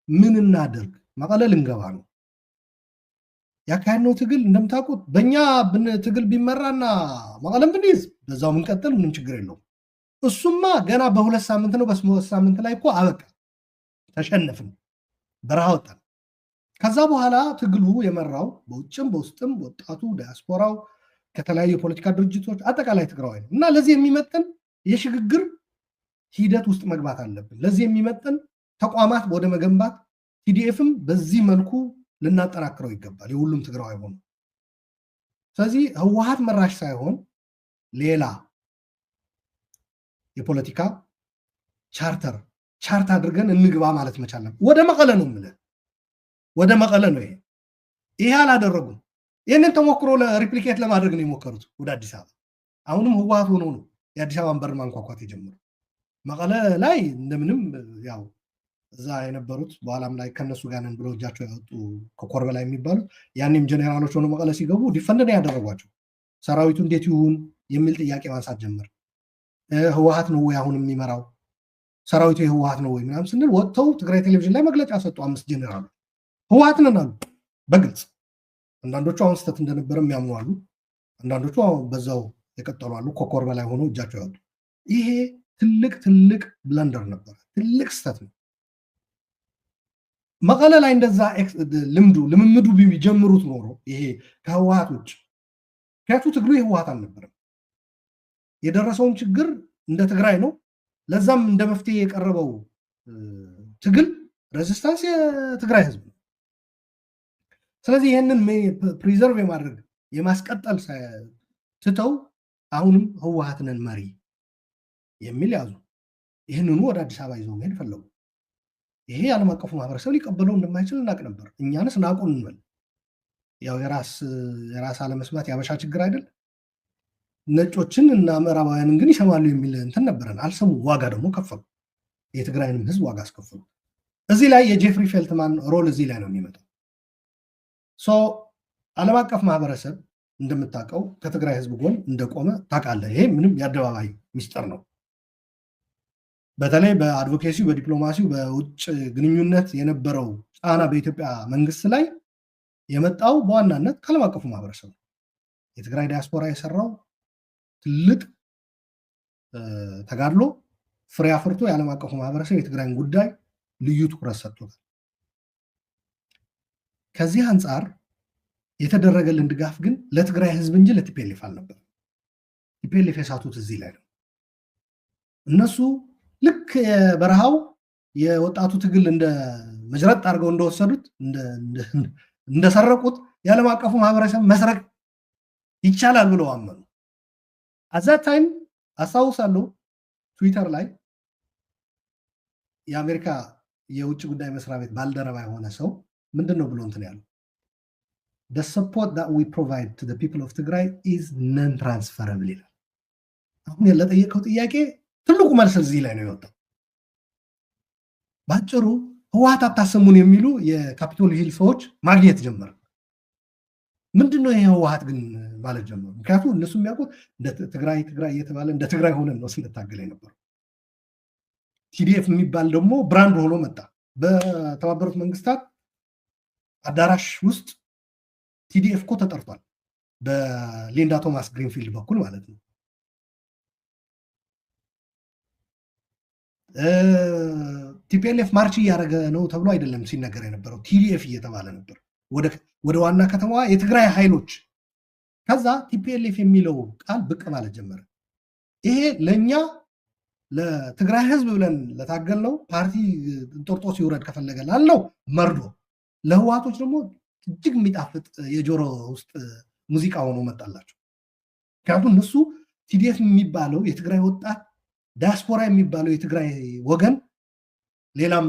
ምን እናደርግ፣ መቀለ ልንገባ ነው ያካሄድነው ትግል እንደምታውቁት በእኛ ትግል ቢመራና መቀለም ብንይዝ በዛው ምንቀጥል ምንም ችግር የለውም። እሱማ ገና በ2 ሳምንት ነው፣ በ3 ሳምንት ላይ እኮ አበቃ፣ ተሸነፍን፣ በረሃ ወጣን። ከዛ በኋላ ትግሉ የመራው በውጭም በውስጥም ወጣቱ ዲያስፖራው ከተለያዩ የፖለቲካ ድርጅቶች አጠቃላይ ትግራዋይ ነው እና ለዚህ የሚመጥን የሽግግር ሂደት ውስጥ መግባት አለብን። ለዚህ የሚመጥን ተቋማት ወደ መገንባት ቲዲኤፍም በዚህ መልኩ ልናጠናክረው ይገባል፣ የሁሉም ትግራዋይ ሆኖ። ስለዚህ ህወሓት መራሽ ሳይሆን ሌላ የፖለቲካ ቻርት አድርገን እንግባ ማለት መቻል ነበር። ወደ መቀለ ነው የምልህ፣ ወደ መቀለ ነው። ይሄ አላደረጉም። ይህንን ተሞክሮ ሪፕሊኬት ለማድረግ ነው የሞከሩት ወደ አዲስ አበባ። አሁንም ህወሓት ሆኖ ነው የአዲስ አበባን በር ማንኳኳት የጀመሩ። መቀለ ላይ እንደምንም ያው እዛ የነበሩት በኋላም ላይ ከነሱ ጋር ነን ብለው እጃቸው ያወጡ ከኮር በላይ የሚባሉት ያኔም ጀኔራሎች ሆኖ መቀለ ሲገቡ ዲፈንድ ነው ያደረጓቸው። ሰራዊቱ እንዴት ይሁን የሚል ጥያቄ ማንሳት ጀመር። ህወሓት ነው ወይ አሁን የሚመራው? ሰራዊቱ የህወሓት ነው ወይ ምናምን ስንል ወጥተው ትግራይ ቴሌቪዥን ላይ መግለጫ ሰጡ። 5 ጀኔራሎች ህወሓት ነን አሉ በግልጽ። አንዳንዶቹ አሁን ስህተት እንደነበረ የሚያምኑ አሉ፣ አንዳንዶቹ በዛው የቀጠሉ አሉ። ከኮር በላይ ሆኖ እጃቸው ያወጡ። ይሄ ትልቅ ብለንደር ነበር፣ ትልቅ ስህተት ነው። መቀለ ላይ እንደዛ ልምምዱ ቢጀምሩት ኖሮ ይሄ ከህወሓት ውጭ፣ ምክንያቱ ትግሉ የህወሓት አልነበረም። የደረሰውን ችግር እንደ ትግራይ ነው። ለዛም እንደ መፍትሄ የቀረበው ትግል ሬዚስታንስ የትግራይ ህዝብ ነው። ስለዚህ ይህንን ፕሪዘርቭ የማድረግ የማስቀጠል ትተው አሁንም ህወሓትንን መሪ የሚል ያዙ። ይህንኑ ወደ አዲስ አበባ ይዘው መሄድ ፈለጉ። ይሄ የዓለም አቀፉ ማህበረሰብ ሊቀበለው እንደማይችል እናቅ ነበር። እኛንስ ናቁን እንበል። ያው የራስ አለመስማት ያበሻ ችግር አይደል? ነጮችን እና ምዕራባውያንን ግን ይሰማሉ የሚል እንትን ነበረን። አልሰሙ። ዋጋ ደግሞ ከፈሉ። የትግራይንም ህዝብ ዋጋ አስከፈሉ። እዚህ ላይ የጄፍሪ ፌልትማን ሮል እዚህ ላይ ነው የሚመጣው። ዓለም አቀፍ ማህበረሰብ እንደምታውቀው ከትግራይ ህዝብ ጎን እንደቆመ ታውቃለህ። ይሄ ምንም የአደባባይ ሚስጥር ነው። በተለይ በአድቮኬሲው፣ በዲፕሎማሲው፣ በውጭ ግንኙነት የነበረው ጫና በኢትዮጵያ መንግስት ላይ የመጣው በዋናነት ከዓለም አቀፉ ማህበረሰብ ነው። የትግራይ ዲያስፖራ የሰራው ትልቅ ተጋድሎ ፍሬ አፍርቶ የዓለም አቀፉ ማህበረሰብ የትግራይን ጉዳይ ልዩ ትኩረት ሰጥቶታል። ከዚህ አንጻር የተደረገልን ድጋፍ ግን ለትግራይ ህዝብ እንጂ ለቲፒኤልኤፍ አልነበር። ቲፒኤልኤፍ የሳቱት እዚህ ላይ ነው። እነሱ ልክ የበረሃው የወጣቱ ትግል እንደ መጅረጥ አድርገው እንደወሰዱት እንደሰረቁት የዓለም አቀፉ ማህበረሰብ መስረቅ ይቻላል ብለው አመኑ። አዛ ታይም አስታውሳለሁ ትዊተር ላይ የአሜሪካ የውጭ ጉዳይ መስሪያ ቤት ባልደረባ የሆነ ሰው ምንድን ነው ብሎ እንትን ያለው the support that we provide to the people of Tigray is non-transferable ይላል። አሁን ለጠየቀው ጥያቄ ትልቁ መልስ እዚህ ላይ ነው የወጣው። ባጭሩ ህወሓት አታሰሙን የሚሉ የካፒቶል ሂል ሰዎች ማግኘት ጀመረ። ምንድነው ይሄ ህወሓት ግን ማለት ጀመሩ። ምክንያቱም እነሱ የሚያውቁት እንደ ትግራይ እየተባለ እንደ ትግራይ ሆነን ነው ስንታገል የነበረው። ቲዲኤፍ የሚባል ደግሞ ብራንድ ሆኖ መጣ። በተባበሩት መንግስታት አዳራሽ ውስጥ ቲዲኤፍ እኮ ተጠርቷል፣ በሊንዳ ቶማስ ግሪንፊልድ በኩል ማለት ነው። ቲፒኤልኤፍ ማርች እያደረገ ነው ተብሎ አይደለም ሲነገር የነበረው፣ ቲዲኤፍ እየተባለ ነበር ወደ ዋና ከተማዋ የትግራይ ኃይሎች። ከዛ ቲፒኤልኤፍ የሚለው ቃል ብቅ ማለት ጀመረ። ይሄ ለእኛ ለትግራይ ህዝብ ብለን ለታገልነው ፓርቲ እንጦርጦስ ይውረድ ከፈለገ ላልነው መርዶ፣ ለህወሓቶች ደግሞ እጅግ የሚጣፍጥ የጆሮ ውስጥ ሙዚቃ ሆኖ መጣላቸው። ምክንያቱም እነሱ ቲዲኤፍ የሚባለው የትግራይ ወጣት ዲያስፖራ የሚባለው የትግራይ ወገን፣ ሌላም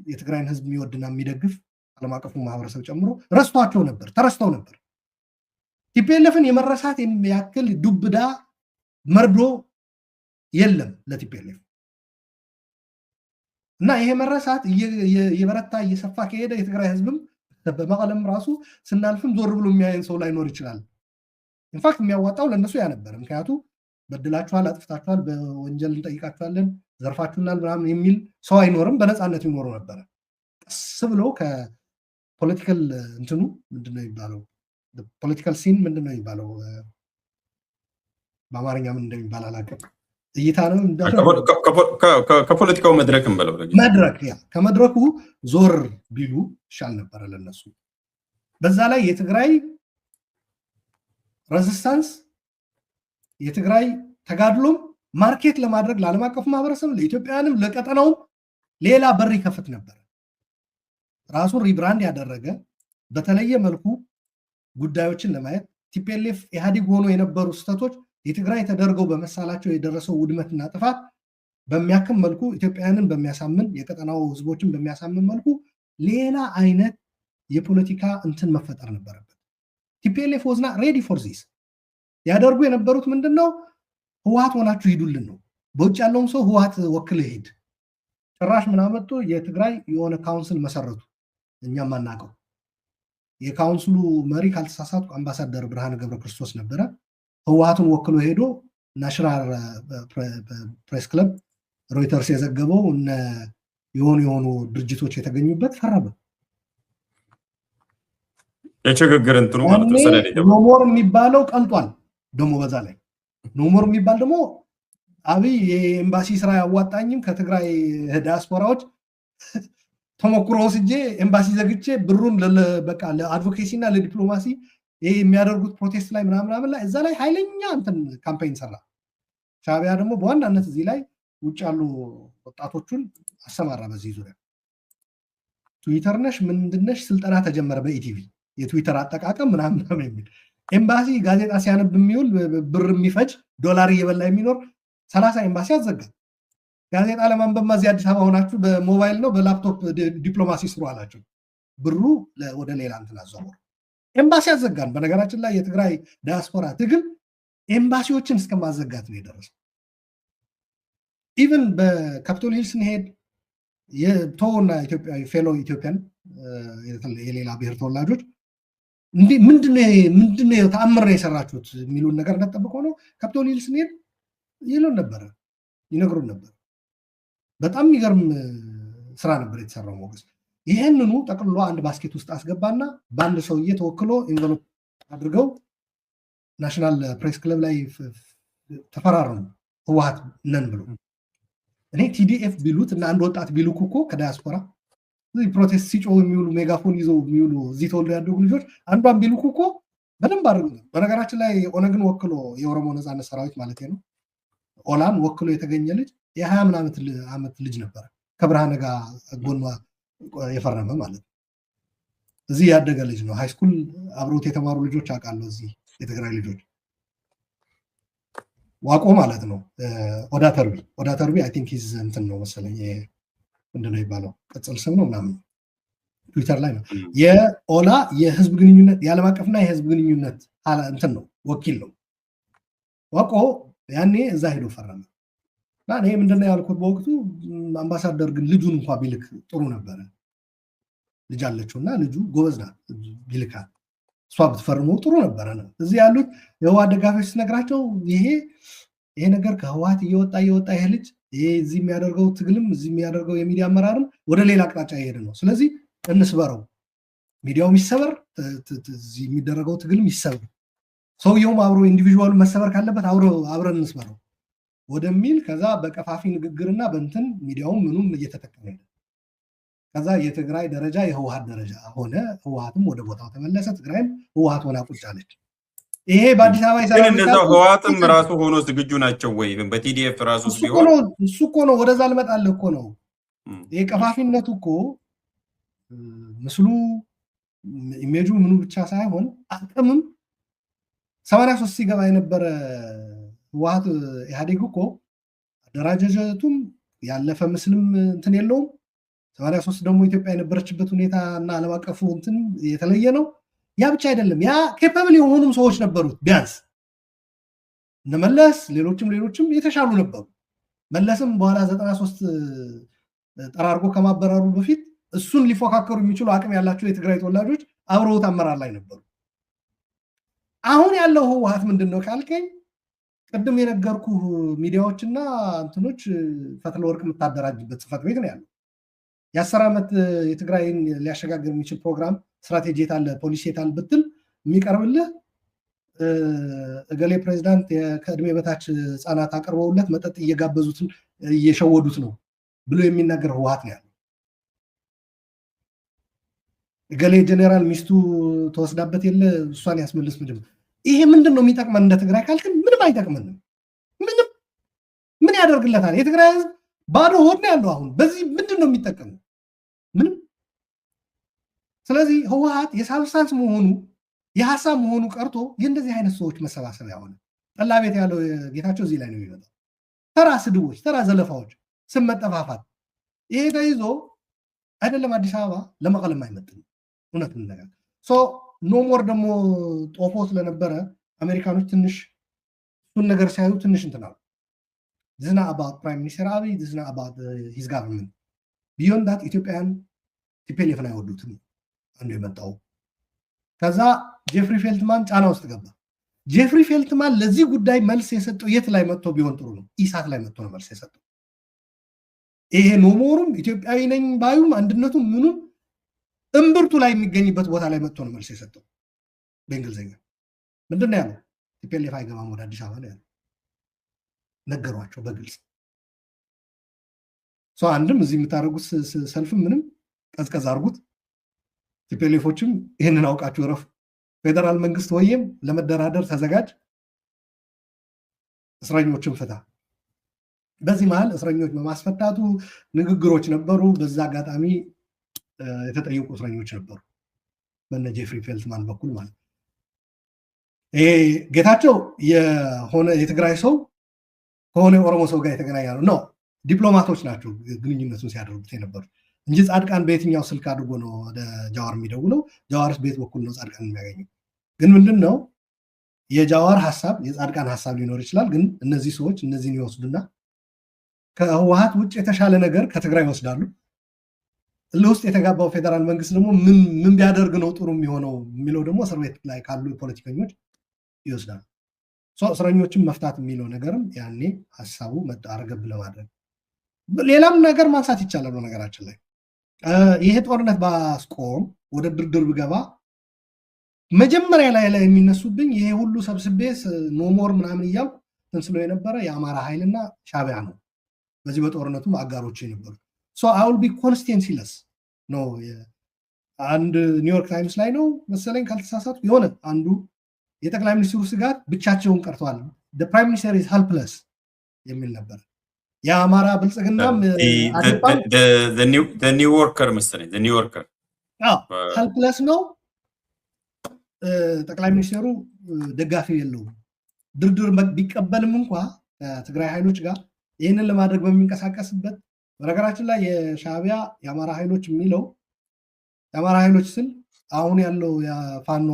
የትግራይን ህዝብ የሚወድና የሚደግፍ ዓለም አቀፉ ማህበረሰብ ጨምሮ ረስቷቸው ነበር፣ ተረስተው ነበር። ቲፒኤልኤፍን የመረሳት የሚያክል ዱብዳ መርዶ የለም ለቲፒኤልኤፍ። እና ይሄ መረሳት እየበረታ እየሰፋ ከሄደ የትግራይ ህዝብም በመቀለም ራሱ ስናልፍም ዞር ብሎ የሚያየን ሰው ላይኖር ይችላል። ኢንፋክት የሚያዋጣው ለእነሱ ያ ነበር። ምክንያቱ በድላችኋል፣ አጥፍታችኋል፣ በወንጀል እንጠይቃችኋለን፣ ዘርፋችሁናል ምናምን የሚል ሰው አይኖርም፣ በነፃነት ይኖሩ ነበረ። ቀስ ብሎ ከፖለቲካል እንትኑ ምንድነው የሚባለው፣ ፖለቲካል ሲን ምንድነው የሚባለው በአማርኛ ምን እንደሚባል አላውቅም፣ እይታ ነው ከፖለቲካው መድረክም በለው መድረክ፣ ያ ከመድረኩ ዞር ቢሉ ይሻል ነበረ ለነሱ። በዛ ላይ የትግራይ ሬዚስታንስ የትግራይ ተጋድሎም ማርኬት ለማድረግ ለዓለም አቀፉ ማህበረሰብ ለኢትዮጵያውያንም ለቀጠናውም ሌላ በር ይከፍት ነበር። ራሱን ሪብራንድ ያደረገ በተለየ መልኩ ጉዳዮችን ለማየት ቲፒኤልኤፍ ኢህአዴግ ሆኖ የነበሩ ስህተቶች የትግራይ ተደርገው በመሳላቸው የደረሰው ውድመትና ጥፋት በሚያክም መልኩ ኢትዮጵያውያንን በሚያሳምን የቀጠናው ህዝቦችን በሚያሳምን መልኩ ሌላ አይነት የፖለቲካ እንትን መፈጠር ነበረበት። ቲፒኤልኤፍ ወዝና ሬዲ ፎር ዚስ። ያደርጉ የነበሩት ምንድነው? ህወሓት ሆናችሁ ሂዱልን ነው። በውጭ ያለውም ሰው ህወሓት ወክል ሄድ። ጭራሽ ምን አመጡ? የትግራይ የሆነ ካውንስል መሰረቱ። እኛም አናውቀው። የካውንስሉ መሪ ካልተሳሳቱ አምባሳደር ብርሃነ ገብረ ክርስቶስ ነበረ። ህወሓቱን ወክሎ ሄዶ ናሽናል ፕሬስ ክለብ ሮይተርስ የዘገበው እነ የሆኑ ድርጅቶች የተገኙበት ፈረመ። የችግር እንትኑ ማለት ነው። ኖሞር የሚባለው ቀልጧል ደግሞ በዛ ላይ ኖሞር የሚባል ደግሞ አብይ የኤምባሲ ስራ ያዋጣኝም ከትግራይ ዲያስፖራዎች ተሞክሮ ወስጄ ኤምባሲ ዘግቼ ብሩን በቃ ለአድቮኬሲ እና ለዲፕሎማሲ ይሄ የሚያደርጉት ፕሮቴስት ላይ ምናምን ላይ እዛ ላይ ኃይለኛ እንትን ካምፔይን ሰራ። ሻዕቢያ ደግሞ በዋናነት እዚህ ላይ ውጭ ያሉ ወጣቶቹን አሰማራ። በዚህ ዙሪያ ትዊተር ነሽ ምንድነሽ ስልጠና ተጀመረ በኢቲቪ የትዊተር አጠቃቀም ምናምን የሚል ኤምባሲ ጋዜጣ ሲያነብ የሚውል ብር የሚፈጅ ዶላር እየበላ የሚኖር 30 ኤምባሲ አዘጋል። ጋዜጣ ለማንበብ ማዚ አዲስ አበባ ሆናችሁ በሞባይል ነው በላፕቶፕ ዲፕሎማሲ ስሩ አላችሁ። ብሩ ወደ ሌላ እንትን አዘዋወሩ። ኤምባሲ አዘጋን። በነገራችን ላይ የትግራይ ዲያስፖራ ትግል ኤምባሲዎችን እስከማዘጋት ነው የደረሰው። ኢቭን በካፒቶል ሂል ስንሄድ የቶና ኢትዮጵያዊ ፌሎ ኢትዮጵያን የሌላ ብሔር ተወላጆች ምንድነው ተአምር ነው የሰራችሁት የሚሉን ነገር እንደተጠበቀው ነው። ካፒቶል ሂል ስንሄድ ይሉን ነበረ፣ ይነግሩን ነበር። በጣም የሚገርም ስራ ነበር የተሰራው ሞገስ። ይህንኑ ጠቅልሎ አንድ ባስኬት ውስጥ አስገባና በአንድ ሰውዬ ተወክሎ ኢንቨሎፕ አድርገው ናሽናል ፕሬስ ክለብ ላይ ተፈራረሙ። ህወሓት ነን ብሎ እኔ ቲዲኤፍ ቢሉት እና አንድ ወጣት ቢሉክ እኮ ከዳያስፖራ ፕሮቴስት ሲጮሁ የሚውሉ ሜጋፎን ይዘው የሚውሉ እዚህ ተወልደው ያደጉ ልጆች አንዷን ቢሉክ እኮ በደንብ አድርጉ። በነገራችን ላይ ኦነግን ወክሎ የኦሮሞ ነፃነት ሰራዊት ማለት ነው ኦላን ወክሎ የተገኘ ልጅ የ20 ምናምን ዓመት ልጅ ነበረ። ከብርሃነ ጋር ጎን የፈረመ ማለት ነው። እዚህ ያደገ ልጅ ነው። ሃይስኩል አብሮት የተማሩ ልጆች አውቃለሁ። እዚህ የትግራይ ልጆች ዋቆ ማለት ነው። ኦዳ ተርቢ አይ ቲንክ ሂዝ እንትን ነው መሰለኝ ምንድነው የሚባለው ቅጽል ስም ነው ምናምን ትዊተር ላይ ነው። የኦላ የህዝብ ግንኙነት የዓለም አቀፍና የህዝብ ግንኙነት እንትን ነው ወኪል ነው። ዋቆ ያኔ እዛ ሄዶ ፈረመ። እና እኔ ምንድነው ያልኩት በወቅቱ አምባሳደር ግን ልጁን እንኳን ቢልክ ጥሩ ነበረ። ልጅ አለችውና ልጁ ጎበዝ ናት ቢልካት እሷ ብትፈርመው ጥሩ ነበረ ነው። እዚህ ያሉት የህወሓት ደጋፊዎች ስነግራቸው ይሄ ነገር ከህወሓት እየወጣ ይሄ ልጅ ይሄ እዚህ የሚያደርገው ትግልም እዚህ የሚያደርገው የሚዲያ አመራርም ወደ ሌላ አቅጣጫ እየሄደ ነው። ስለዚህ እንስበረው፣ ሚዲያውም ይሰበር፣ እዚህ የሚደረገው ትግልም ይሰበር፣ ሰውየውም አብሮ ኢንዲቪዥዋሉ መሰበር ካለበት አብረን እንስበረው ወደሚል ከዛ በቀፋፊ ንግግርና በእንትን ሚዲያውም ምኑም እየተጠቀመ ሄደ። ከዛ የትግራይ ደረጃ የህወሓት ደረጃ ሆነ። ህወሓትም ወደ ቦታው ተመለሰ። ትግራይም ህወሓት ሆና ቁጭ አለች። ይሄ በአዲስ አበባ ግን እንደዛው ህወሓትም ራሱ ሆኖ ዝግጁ ናቸው ወይ? በቲዲኤፍ ራሱ ቢሆን እሱ እኮ ነው ወደዛ ልመጣልህ እኮ ነው። ይሄ ቀፋፊነቱ እኮ ምስሉ ኢሜጁ ምኑ ብቻ ሳይሆን አቅምም 83 ሲገባ የነበረ ህወሓት ኢህአዴግ እኮ አደራጃጀቱም ያለፈ ምስልም እንትን የለውም። 83 ደግሞ ኢትዮጵያ የነበረችበት ሁኔታ እና ዓለም አቀፉ እንትን የተለየ ነው። ያ ብቻ አይደለም፣ ያ ኬፓብል የሆኑም ሰዎች ነበሩት። ቢያንስ እነመለስ ሌሎችም የተሻሉ ነበሩ። መለስም በኋላ 93 ጠራርጎ ከማበራሩ በፊት እሱን ሊፎካከሩ የሚችሉ አቅም ያላቸው የትግራይ ተወላጆች አብረውት አመራር ላይ ነበሩ። አሁን ያለው ህወሓት ምንድነው ካልከኝ ቅድም የነገርኩ ሚዲያዎችና እንትኖች ፈትለወርቅ የምታደራጅበት ጽህፈት ቤት ነው ያለው። የ10 ዓመት የትግራይን ሊያሸጋግር የሚችል ፕሮግራም ስትራቴጂ የታለ ፖሊሲ የታለ ብትል የሚቀርብልህ እገሌ ፕሬዚዳንት ከእድሜ በታች ህፃናት አቅርበውለት መጠጥ እየጋበዙትን እየሸወዱት ነው ብሎ የሚናገር ህወሓት ነው ያለው። እገሌ ጀኔራል ሚስቱ ተወስዳበት የለ እሷን ያስመልስ ምንድን ይሄ ምንድን ነው የሚጠቅመን? እንደ ትግራይ ካልክን ምንም አይጠቅመንም። ምን ያደርግለታል? የትግራይ ህዝብ ባዶ ሆድ ነው ያለው። አሁን በዚህ ምንድን ነው የሚጠቀመው? ምንም። ስለዚህ ህወሓት የሳብስታንስ መሆኑ የሀሳብ መሆኑ ቀርቶ የእንደዚህ አይነት ሰዎች መሰባሰቢያ ሆነ። ጠላ ቤት ያለው ጌታቸው እዚህ ላይ ነው የሚመጣው። ተራ ስድቦች፣ ተራ ዘለፋዎች፣ ስም መጠፋፋት። ይሄ ተይዞ አይደለም አዲስ አበባ ለመቀለም አይመጥንም። እውነት ነገር ኖሞር ደግሞ ጦፎ ስለነበረ አሜሪካኖች ትንሽ እሱን ነገር ሲያዩ ትንሽ እንትናል This is not about Prime Minister Abiy. This is not about his government. Beyond that, ኢትዮጵያን ቲፒኤልኤፍን አይወዱትም። አንዱ የመጣው ከዛ ጄፍሪ ፌልትማን ጫና ውስጥ ገባ። ጄፍሪ ፌልትማን ለዚህ ጉዳይ መልስ የሰጠው የት ላይ መጥቶ ቢሆን ጥሩ ነው? ኢሳት ላይ መጥቶ ነው መልስ የሰጠው። ይሄ ኖሞሩም ኢትዮጵያዊ ነኝ ባዩም አንድነቱም ምኑም እምብርቱ ላይ የሚገኝበት ቦታ ላይ መጥቶ ነው መልስ የሰጠው። በእንግሊዝኛ ምንድን ነው ያለው? ቲፒኤልኤፍ አይገባም ወደ አዲስ አበባ ነው ያለው። ነገሯቸው በግልጽ አንድም እዚህ የምታደርጉት ሰልፍ ምንም ቀዝቀዝ አድርጉት። ቲፒኤልኤፎችም ይህንን አውቃችሁ ረፍ። ፌደራል መንግስት ወይም ለመደራደር ተዘጋጅ፣ እስረኞችን ፍታ። በዚህ መሀል እስረኞች በማስፈታቱ ንግግሮች ነበሩ። በዛ አጋጣሚ የተጠየቁ እስረኞች ነበሩ በነ ጄፍሪ ፌልትማን በኩል ማለት። ይሄ ጌታቸው የሆነ የትግራይ ሰው ከሆነ የኦሮሞ ሰው ጋር የተገናኘ ነው። ዲፕሎማቶች ናቸው ግንኙነቱን ሲያደርጉት የነበሩት እንጂ ጻድቃን በየትኛው ስልክ አድርጎ ነው ወደ ጃዋር የሚደውለው? ጃዋርስ ቤት በኩል ነው ጻድቃን የሚያገኘው? ግን ምንድነው የጃዋር ሀሳብ የጻድቃን ሀሳብ ሊኖር ይችላል። ግን እነዚህ ሰዎች እነዚህን ይወስዱና ከህወሓት ውጭ የተሻለ ነገር ከትግራይ ይወስዳሉ። ለውስጥ የተጋባው ፌደራል መንግስት ደግሞ ምን ቢያደርግ ነው ጥሩ የሚሆነው የሚለው ደግሞ እስር ቤት ላይ ካሉ ፖለቲከኞች ይወስዳሉ። እስረኞችን መፍታት የሚለው ነገርም ያኔ ሀሳቡ መጣ ረገብ ለማድረግ። ሌላም ነገር ማንሳት ይቻላል። ነገራችን ላይ ይሄ ጦርነት ባስቆም ወደ ድርድር ብገባ መጀመሪያ ላይ የሚነሱብኝ ይሄ ሁሉ ሰብስቤ ኖሞር ምናምን እያልኩ ተንስሎ የነበረ የአማራ ኃይልና ሻዕቢያ ነው። በዚህ በጦርነቱ አጋሮች የነበሩ I will be constituency-less ነው። አንድ ኒውዮርክ ታይምስ ላይ ነው መሰለኝ ካልተሳሳትኩ የሆነ አንዱ የጠቅላይ ሚኒስትሩ ስጋት ብቻቸውን ቀርተዋል፣ the prime minister is helpless የሚል ነበር። የአማራ ብልጽግናም the new worker መሰለኝ the new worker helpless ነው። ጠቅላይ ሚኒስትሩ ደጋፊ የለውም። ድርድር ቢቀበልም እንኳ ከትግራይ ኃይሎች ጋር ይህንን ለማድረግ በሚንቀሳቀስበት በነገራችን ላይ የሻዕቢያ የአማራ ኃይሎች የሚለው የአማራ ኃይሎች ስል አሁን ያለው የፋኖ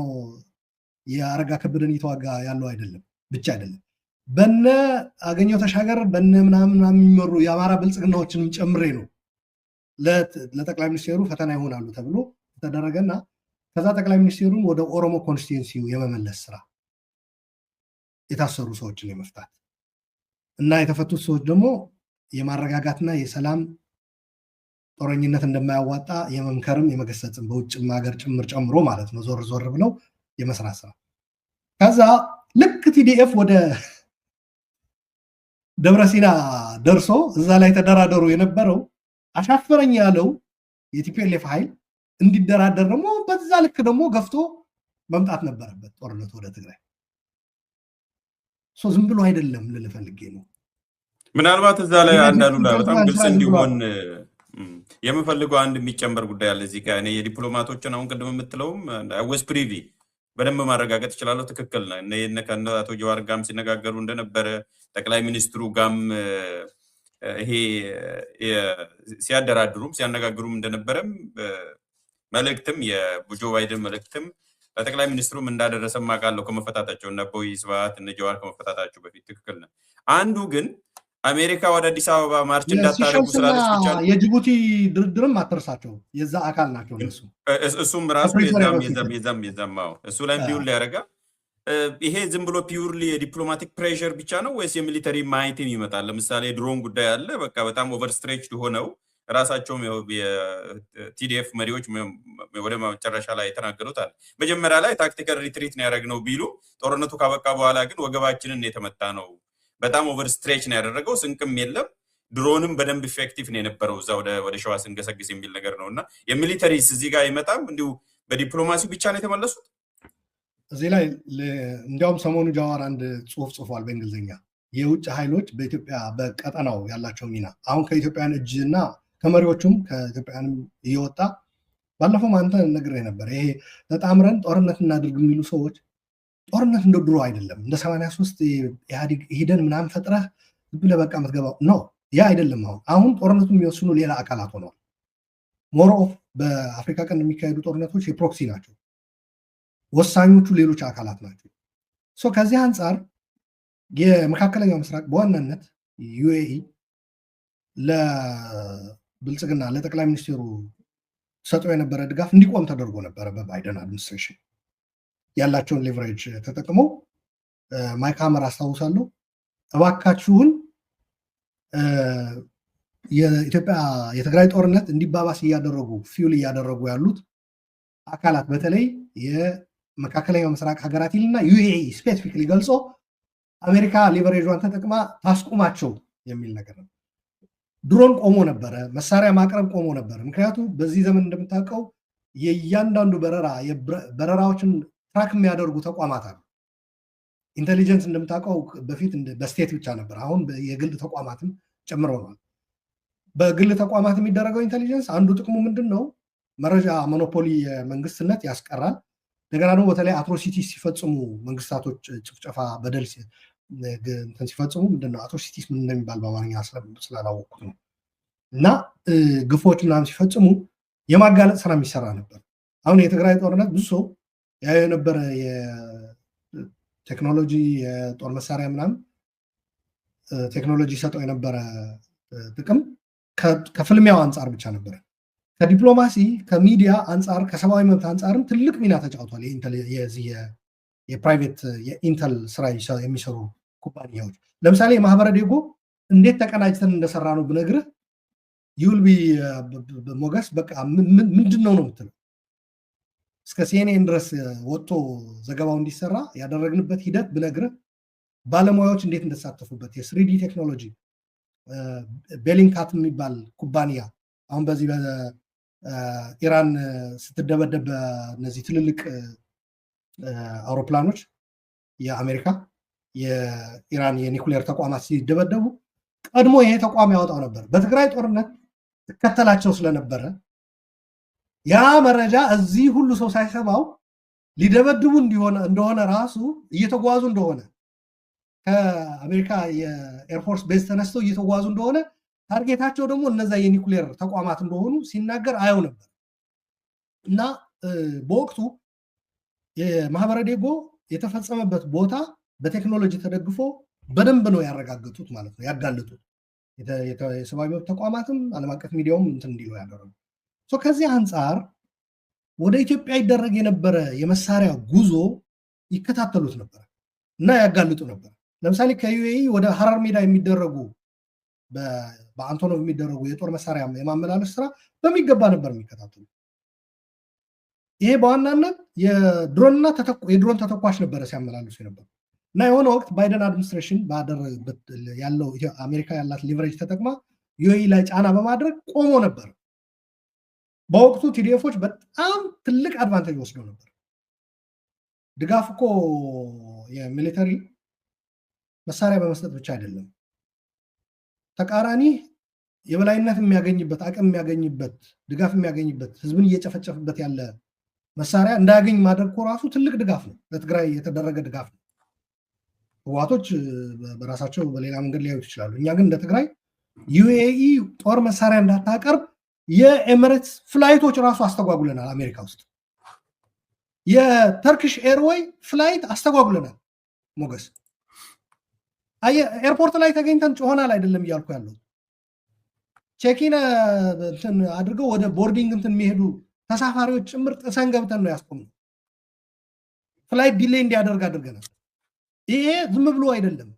የአረጋ ከበደን እየተዋጋ ያለው አይደለም ብቻ አይደለም። በነ አገኘው ተሻገር በነ ምናምን የሚመሩ የአማራ ብልጽግናዎችንም ጨምሬ ነው ለጠቅላይ ሚኒስቴሩ ፈተና ይሆናሉ ተብሎ ተደረገና ከዛ ጠቅላይ ሚኒስቴሩን ወደ ኦሮሞ ኮንስቲትዩንሲ የመመለስ ስራ የታሰሩ ሰዎችን የመፍታት እና የተፈቱት ሰዎች ደግሞ የማረጋጋትና የሰላም ጦረኝነት እንደማያዋጣ የመምከርም የመገሰጽም በውጭም ሀገር ጭምር ጨምሮ ማለት ነው ዞር ዞር ብለው የመስራት ስራ ከዛ ልክ ቲዲኤፍ ወደ ደብረሲና ደርሶ እዛ ላይ ተደራደሩ የነበረው አሻፈረኝ ያለው የቲፒኤልኤፍ ኃይል እንዲደራደር ደግሞ በዛ ልክ ደግሞ ገፍቶ መምጣት ነበረበት ጦርነቱ ወደ ትግራይ ዝም ብሎ አይደለም ልፈልጌ ነው ምናልባት እዛ ላይ አንዳንዱ በጣም ግልጽ እንዲሆን የምፈልገው አንድ የሚጨመር ጉዳይ አለ እዚህ ጋር እኔ የዲፕሎማቶችን አሁን ቅድም የምትለውም ወስ ፕሪቪ በደንብ ማረጋገጥ ይችላል ትክክል ነው እነ ከአቶ ጀዋር ጋም ሲነጋገሩ እንደነበረ ጠቅላይ ሚኒስትሩ ጋም ይሄ ሲያደራድሩም ሲያነጋግሩም እንደነበረም መልእክትም የጆ ባይደን መልእክትም ለጠቅላይ ሚኒስትሩም እንዳደረሰም አውቃለሁ ከመፈታታቸው እና ቦይ ስብሐት እነ ጀዋር ከመፈታታቸው በፊት ትክክል ነው አንዱ ግን አሜሪካ ወደ አዲስ አበባ ማርች እንዳታረጉ ስላለች ብቻ የጅቡቲ ድርድርም አትርሳቸው የዛ አካል ናቸው እነሱ እሱም ራሱ የዛም እሱ ላይ ቢውል ያደረጋ ይሄ ዝም ብሎ ፒውርሊ የዲፕሎማቲክ ፕሬሸር ብቻ ነው ወይስ የሚሊተሪ ማይቲም ይመጣል ለምሳሌ ድሮን ጉዳይ አለ በቃ በጣም ኦቨርስትሬችድ ሆነው ራሳቸውም የቲዲኤፍ መሪዎች ወደ መጨረሻ ላይ የተናገሩት አለ መጀመሪያ ላይ ታክቲካል ሪትሪት ነው ያደረግነው ቢሉ ጦርነቱ ካበቃ በኋላ ግን ወገባችንን የተመታ ነው በጣም ኦቨርስትሬች ነው ያደረገው ስንቅም የለም ድሮንም በደንብ ኢፌክቲቭ ነው የነበረው እዛ ወደ ሸዋ ስንገሰግስ የሚል ነገር ነውና የሚሊተሪስ እዚህ ጋር ይመጣም እንዲሁ በዲፕሎማሲ ብቻ ነው የተመለሱት እዚህ ላይ እንዲያውም ሰሞኑ ጃዋር አንድ ጽሁፍ ጽፏል በእንግሊዝኛ የውጭ ኃይሎች በኢትዮጵያ በቀጠናው ያላቸው ሚና አሁን ከኢትዮጵያን እጅና ከመሪዎቹም ከኢትዮጵያንም እየወጣ ባለፈው አንተ ነግሬህ ነበር ይሄ ተጣምረን ጦርነት እናድርግ የሚሉ ሰዎች ጦርነት እንደ ድሮ አይደለም እንደ 83 ኢህአዴግ ሄደን ምናምን ፈጥረህ ብለህ በቃ የምትገባው ነው ያ አይደለም አሁን ጦርነቱን የሚወስኑ ሌላ አካላት ሆነዋል ሞር ኦፍ በአፍሪካ ቀንድ የሚካሄዱ ጦርነቶች የፕሮክሲ ናቸው ወሳኞቹ ሌሎች አካላት ናቸው ከዚህ አንጻር የመካከለኛው ምስራቅ በዋናነት ዩኤኢ ለብልጽግና ለጠቅላይ ሚኒስትሩ ሰጠው የነበረ ድጋፍ እንዲቆም ተደርጎ ነበረ በባይደን አድሚኒስትሬሽን ያላቸውን ሌቨሬጅ ተጠቅመው ማይክ ሀመር አስታውሳለሁ እባካችሁን የኢትዮጵያ የትግራይ ጦርነት እንዲባባስ እያደረጉ ፊውል እያደረጉ ያሉት አካላት በተለይ የመካከለኛው ምስራቅ ሀገራት ይልና ዩኤኢ ስፔሲፊክሊ ገልጾ አሜሪካ ሌቨሬጇን ተጠቅማ ታስቁማቸው የሚል ነገር ነው ድሮን ቆሞ ነበረ መሳሪያ ማቅረብ ቆሞ ነበረ ምክንያቱም በዚህ ዘመን እንደምታውቀው የእያንዳንዱ በረራዎችን ትራክ የሚያደርጉ ተቋማት አሉ ኢንቴሊጀንስ እንደምታውቀው በፊት በስቴት ብቻ ነበር አሁን የግል ተቋማትም ጨምረዋል በግል ተቋማት የሚደረገው ኢንቴሊጀንስ አንዱ ጥቅሙ ምንድነው መረጃ ሞኖፖሊ የመንግስትነት ያስቀራል እንደገና ደግሞ በተለይ አትሮሲቲስ ሲፈጽሙ መንግስታቶች ጭፍጨፋ በደል ሲፈጽሙ ምንድነው አትሮሲቲስ ምን እንደሚባል በአማርኛ ስላላወቅኩት ነው እና ግፎች ምናምን ሲፈጽሙ የማጋለጥ ስራ የሚሰራ ነበር አሁን የትግራይ ጦርነት ብዙ ሰው ያው የነበረ የቴክኖሎጂ የጦር መሳሪያ ምናምን ቴክኖሎጂ ሰጠው የነበረ ጥቅም ከፍልሚያው አንጻር ብቻ ነበረ ከዲፕሎማሲ ከሚዲያ አንጻር ከሰብአዊ መብት አንጻርም ትልቅ ሚና ተጫውቷል የፕራይቬት የኢንተል ስራ የሚሰሩ ኩባንያዎች ለምሳሌ የማህበረ ዴጎ እንዴት ተቀናጅተን እንደሰራ ነው ብነግርህ ዩልቢ ሞገስ በቃ ምንድነው ነው የምትለው እስከ ሲኤንኤን ድረስ ወጥቶ ዘገባው እንዲሰራ ያደረግንበት ሂደት ብነግርህ ባለሙያዎች እንዴት እንደተሳተፉበት የስሪዲ ቴክኖሎጂ ቤሊንካት የሚባል ኩባንያ አሁን በዚህ በኢራን ስትደበደብ እነዚህ ትልልቅ አውሮፕላኖች የአሜሪካ የኢራን የኒኩሌር ተቋማት ሲደበደቡ ቀድሞ ይሄ ተቋም ያወጣው ነበር በትግራይ ጦርነት ተከተላቸው ስለነበረ ያ መረጃ እዚህ ሁሉ ሰው ሳይሰማው ሊደበድቡ እንደሆነ ራሱ እየተጓዙ እንደሆነ ከአሜሪካ የኤርፎርስ ቤዝ ተነስተው እየተጓዙ እንደሆነ ታርጌታቸው ደግሞ እነዛ የኒኩሌር ተቋማት እንደሆኑ ሲናገር አየው ነበር እና በወቅቱ የማህበረ ዴጎ የተፈጸመበት ቦታ በቴክኖሎጂ ተደግፎ በደንብ ነው ያረጋግጡት ማለት ነው፣ ያጋልጡት። የሰብአዊ መብት ተቋማትም ዓለም አቀፍ ሚዲያውም እንትን እንዲሉ ያደረጉ። ከዚህ አንጻር ወደ ኢትዮጵያ ይደረግ የነበረ የመሳሪያ ጉዞ ይከታተሉት ነበር እና ያጋልጡ ነበር። ለምሳሌ ከዩኤኢ ወደ ሐረር ሜዳ የሚደረጉ በአንቶኖቭ የሚደረጉ የጦር መሳሪያ የማመላለስ ስራ በሚገባ ነበር የሚከታተሉ። ይሄ በዋናነት የድሮን ተተኳሽ ነበረ ሲያመላልሱ የነበሩ እና የሆነ ወቅት ባይደን አድሚኒስትሬሽን ያለው አሜሪካ ያላት ሊቨሬጅ ተጠቅማ ዩኤኢ ላይ ጫና በማድረግ ቆሞ ነበር። በወቅቱ ቲዲኤፎች በጣም ትልቅ አድቫንቴጅ ወስደው ነበር። ድጋፍ እኮ የሚሊተሪ መሳሪያ በመስጠት ብቻ አይደለም፣ ተቃራኒ የበላይነት የሚያገኝበት አቅም የሚያገኝበት ድጋፍ የሚያገኝበት ህዝብን እየጨፈጨፍበት ያለ መሳሪያ እንዳያገኝ ማድረግ እኮ ራሱ ትልቅ ድጋፍ ነው። ለትግራይ የተደረገ ድጋፍ ነው። ህወሓቶች በራሳቸው በሌላ መንገድ ሊያዩት ይችላሉ። እኛ ግን እንደ ትግራይ ዩኤኢ ጦር መሳሪያ እንዳታቀርብ የኤሚሬትስ ፍላይቶች ራሱ አስተጓጉለናል። አሜሪካ ውስጥ የተርኪሽ ኤርዌይ ፍላይት አስተጓጉለናል። ሞገስ ኤርፖርት ላይ ተገኝተን ጮሆናል አይደለም እያልኩ ያለው ቼኪን እንትን አድርገው ወደ ቦርዲንግ እንትን የሚሄዱ ተሳፋሪዎች ጭምር ጥሰን ገብተን ነው ያስቆምነው። ፍላይት ዲሌይ እንዲያደርግ አድርገናል። ይሄ ዝም ብሎ አይደለም፣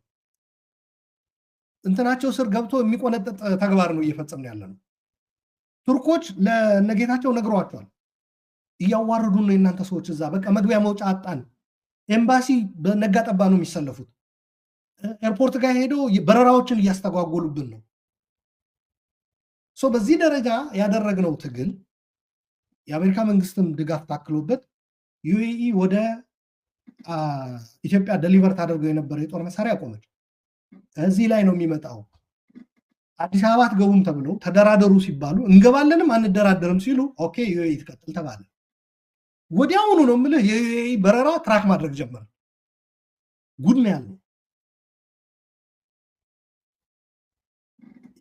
እንትናቸው ስር ገብቶ የሚቆነጠጥ ተግባር ነው እየፈጸምን ያለ ነው። ቱርኮች ለነጌታቸው ነግሯቸዋል። እያዋረዱን ነው የእናንተ ሰዎች እዛ፣ በቃ መግቢያ መውጫ አጣን። ኤምባሲ በነጋ ጠባ ነው የሚሰለፉት። ኤርፖርት ጋር ሄደው በረራዎችን እያስተጓጎሉብን ነው። በዚህ ደረጃ ያደረግነው ትግል የአሜሪካ መንግስትም ድጋፍ ታክሎበት ዩኤኢ ወደ ኢትዮጵያ ደሊቨር ታደርገው የነበረ የጦር መሳሪያ አቆመች። እዚህ ላይ ነው የሚመጣው። አዲስ አበባ አትገቡም ተብለው ተደራደሩ ሲባሉ እንገባለንም አንደራደርም ሲሉ ኦኬ ዩኤኢ ትቀጥል ተባለ። ወዲያውኑ ነው የምልህ የዩኤኢ በረራ ትራክ ማድረግ ጀመረ። ጉድ ነው ያለው።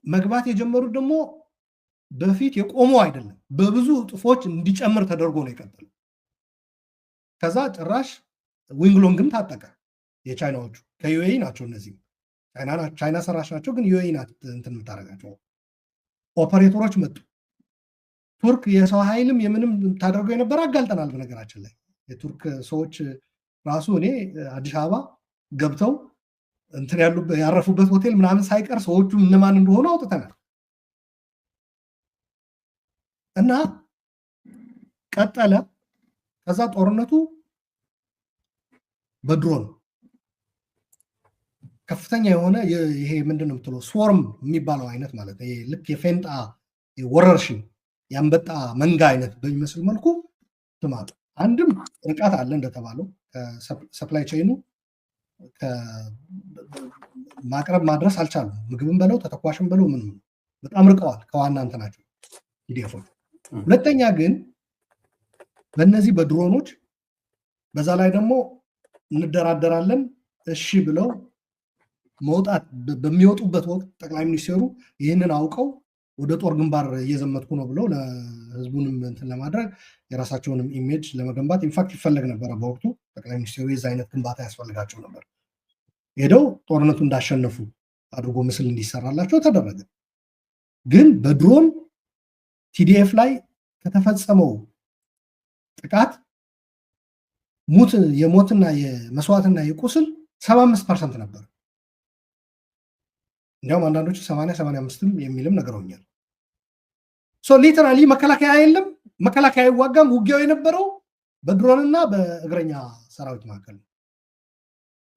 መግባት የጀመሩት ደግሞ በፊት የቆሙ አይደለም፣ በብዙ እጥፎች እንዲጨምር ተደርጎ ነው የቀጠለው። ከዛ ጭራሽ ዊንግሎንግም ታጠቀ። የቻይናዎቹ ከዩኤኢ ናቸው እነዚህ ቻይና ሰራሽ ናቸው፣ ግን ዩኤኢ ናት እንትን የምታደርጋቸው። ኦፐሬተሮች መጡ። ቱርክ የሰው ኃይልም የምንም ታደርገው የነበረ አጋልጠናል። በነገራችን ላይ የቱርክ ሰዎች ራሱ እኔ አዲስ አበባ ገብተው እንትን ያረፉበት ሆቴል ምናምን ሳይቀር ሰዎቹ እነማን እንደሆኑ አውጥተናል። እና ቀጠለ። ከዛ ጦርነቱ በድሮን ከፍተኛ የሆነ ይሄ ምንድን ነው የምትለው ስዎርም የሚባለው አይነት ማለት ነው። ልክ የፌንጣ ወረርሽኝ ያንበጣ መንጋ አይነት በሚመስል መልኩ ትማጡ። አንድም ርቀት አለ እንደተባለው ሰፕላይ ቼኑ ማቅረብ ማድረስ አልቻሉም። ምግብም በለው ተተኳሽም በለው ምንም በጣም ርቀዋል ከዋና እንትናቸው ቲዲኤፎች። ሁለተኛ ግን በእነዚህ በድሮኖች በዛ ላይ ደግሞ እንደራደራለን እሺ ብለው መውጣት በሚወጡበት ወቅት ጠቅላይ ሚኒስትሩ ይህንን አውቀው ወደ ጦር ግንባር እየዘመትኩ ነው ብለው ለህዝቡንም እንትን ለማድረግ የራሳቸውንም ኢሜጅ ለመገንባት ኢንፋክት ይፈለግ ነበረ። በወቅቱ ጠቅላይ ሚኒስትሩ የዛ አይነት ግንባታ ያስፈልጋቸው ነበር። ሄደው ጦርነቱ እንዳሸነፉ አድርጎ ምስል እንዲሰራላቸው ተደረገ። ግን በድሮን ቲዲኤፍ ላይ ከተፈጸመው ጥቃት የሞትና የመስዋዕትና የቁስል 75% ነበር። እንዲያውም አንዳንዶቹ 80-85 የሚልም ነገረውኛል። ሊተራሊ መከላከያ የለም፣ መከላከያ አይዋጋም። ውጊያው የነበረው በድሮንና በእግረኛ ሰራዊት መካከል ነው።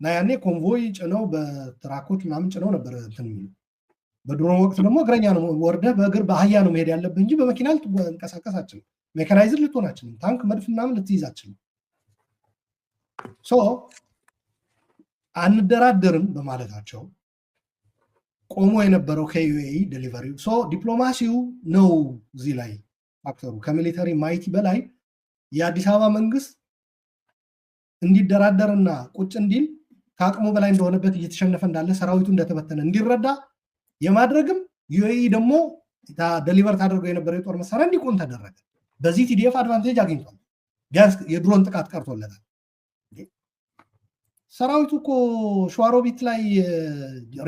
እና ያኔ ኮንቮይ ጭነው በትራኮች ምናምን ጭነው ነበር እንትን የሚሉ። በድሮን ወቅት ደግሞ እግረኛ ነው፣ ወርደህ በእግር በአህያ ነው መሄድ ያለብህ እንጂ በመኪና ልትንቀሳቀስ አትችልም። ሜካናይዝድ ልትሆን አትችልም። ታንክ መድፍ ምናምን ልትይዝ አትችልም። አንደራደርም በማለታቸው ቆሞ የነበረው ከዩኤኢ ዴሊቨሪው ዲፕሎማሲው ነው እዚህ ላይ ፋክተሩ። ከሚሊተሪ ማይቲ በላይ የአዲስ አበባ መንግስት እንዲደራደርና ቁጭ እንዲል ከአቅሙ በላይ እንደሆነበት እየተሸነፈ እንዳለ ሰራዊቱ እንደተበተነ እንዲረዳ የማድረግም ዩኤኢ ደግሞ ዴሊቨር ታደርገው የነበረው የጦር መሳሪያ እንዲቆም ተደረገ። በዚህ ቲዲኤፍ አድቫንቴጅ አግኝቷል። ቢያንስ የድሮን ጥቃት ቀርቶለታል። ሰራዊቱ እኮ ሸዋሮቢት ላይ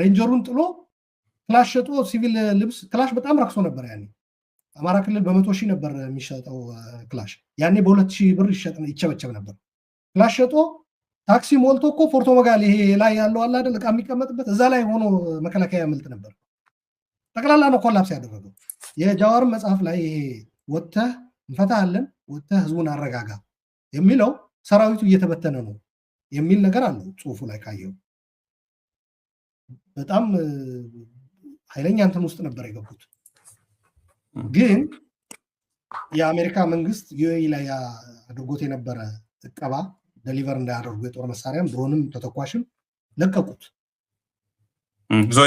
ሬንጀሩን ጥሎ ክላሽ ሸጦ ሲቪል ልብስ ክላሽ በጣም ረክሶ ነበር ያኔ አማራ ክልል በ100,000 ነበር የሚሸጠው ክላሽ ያኔ በ2,000 ብር ይቸበቸብ ነበር ክላሽ ሸጦ ታክሲ ሞልቶ እኮ ፎርቶ መጋል ይሄ ላይ ያለው አለ አይደል ዕቃ የሚቀመጥበት እዛ ላይ ሆኖ መከላከያ ያመልጥ ነበር ጠቅላላ ነው ኮላፕስ ያደረገው የጃዋር መጽሐፍ ላይ ይሄ ወጥተህ እንፈታለን ወጥተህ ህዝቡን አረጋጋ የሚለው ሰራዊቱ እየተበተነ ነው የሚል ነገር አለው ጽሁፉ ላይ ካየው በጣም ኃይለኛ እንትን ውስጥ ነበር የገቡት ግን የአሜሪካ መንግስት ዩኤኢ ላይ አድርጎት የነበረ እቀባ ዴሊቨር እንዳያደርጉ የጦር መሳሪያም ድሮንም ተተኳሽም ለቀቁት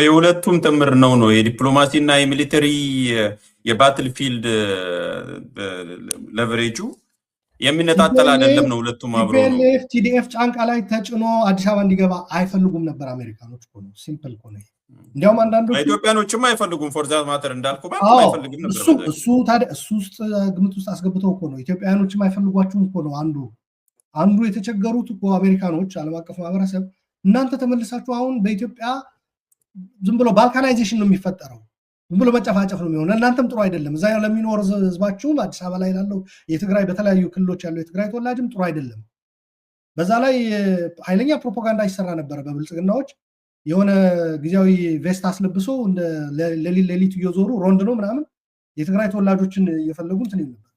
የሁለቱም ጥምር ነው የዲፕሎማሲ እና የሚሊተሪ የባትል ፊልድ ሌቨሬጁ የሚነጣጠል አይደለም ነው ሁለቱም አብሮ ነው ቲዲኤፍ ጫንቃ ላይ ተጭኖ አዲስ አበባ እንዲገባ አይፈልጉም ነበር አሜሪካኖች ነው ሲምፕል ነው እንዲያውም አንዳንዶቹ ኢትዮጵያኖችም አይፈልጉም ፎር ዛት ማተር እንዳልኩ ማንም አይፈልግም ነበር እሱ ታዲያ እሱ ውስጥ ግምት ውስጥ አስገብተው እኮ ነው ኢትዮጵያኖችም አይፈልጓችሁም እኮ ነው አንዱ የተቸገሩት እኮ አሜሪካኖች ዓለም አቀፍ ማህበረሰብ እናንተ ተመልሳችሁ አሁን በኢትዮጵያ ዝም ብሎ ባልካናይዜሽን ነው የሚፈጠረው ዝም ብሎ መጨፋጨፍ ነው የሚሆነው እናንተም ጥሩ አይደለም እዛ ለሚኖር ህዝባችሁም አዲስ አበባ ላይ ያለው የትግራይ በተለያዩ ክልሎች ያለው የትግራይ ተወላጅም ጥሩ አይደለም በዛ ላይ ኃይለኛ ፕሮፓጋንዳ ይሰራ ነበር በብልጽግናዎች የሆነ ጊዜያዊ ቬስት አስለብሶ እንደ ሌሊት እየዞሩ ሮንድ ነው ምናምን የትግራይ ተወላጆችን እየፈለጉ እንትን ነበር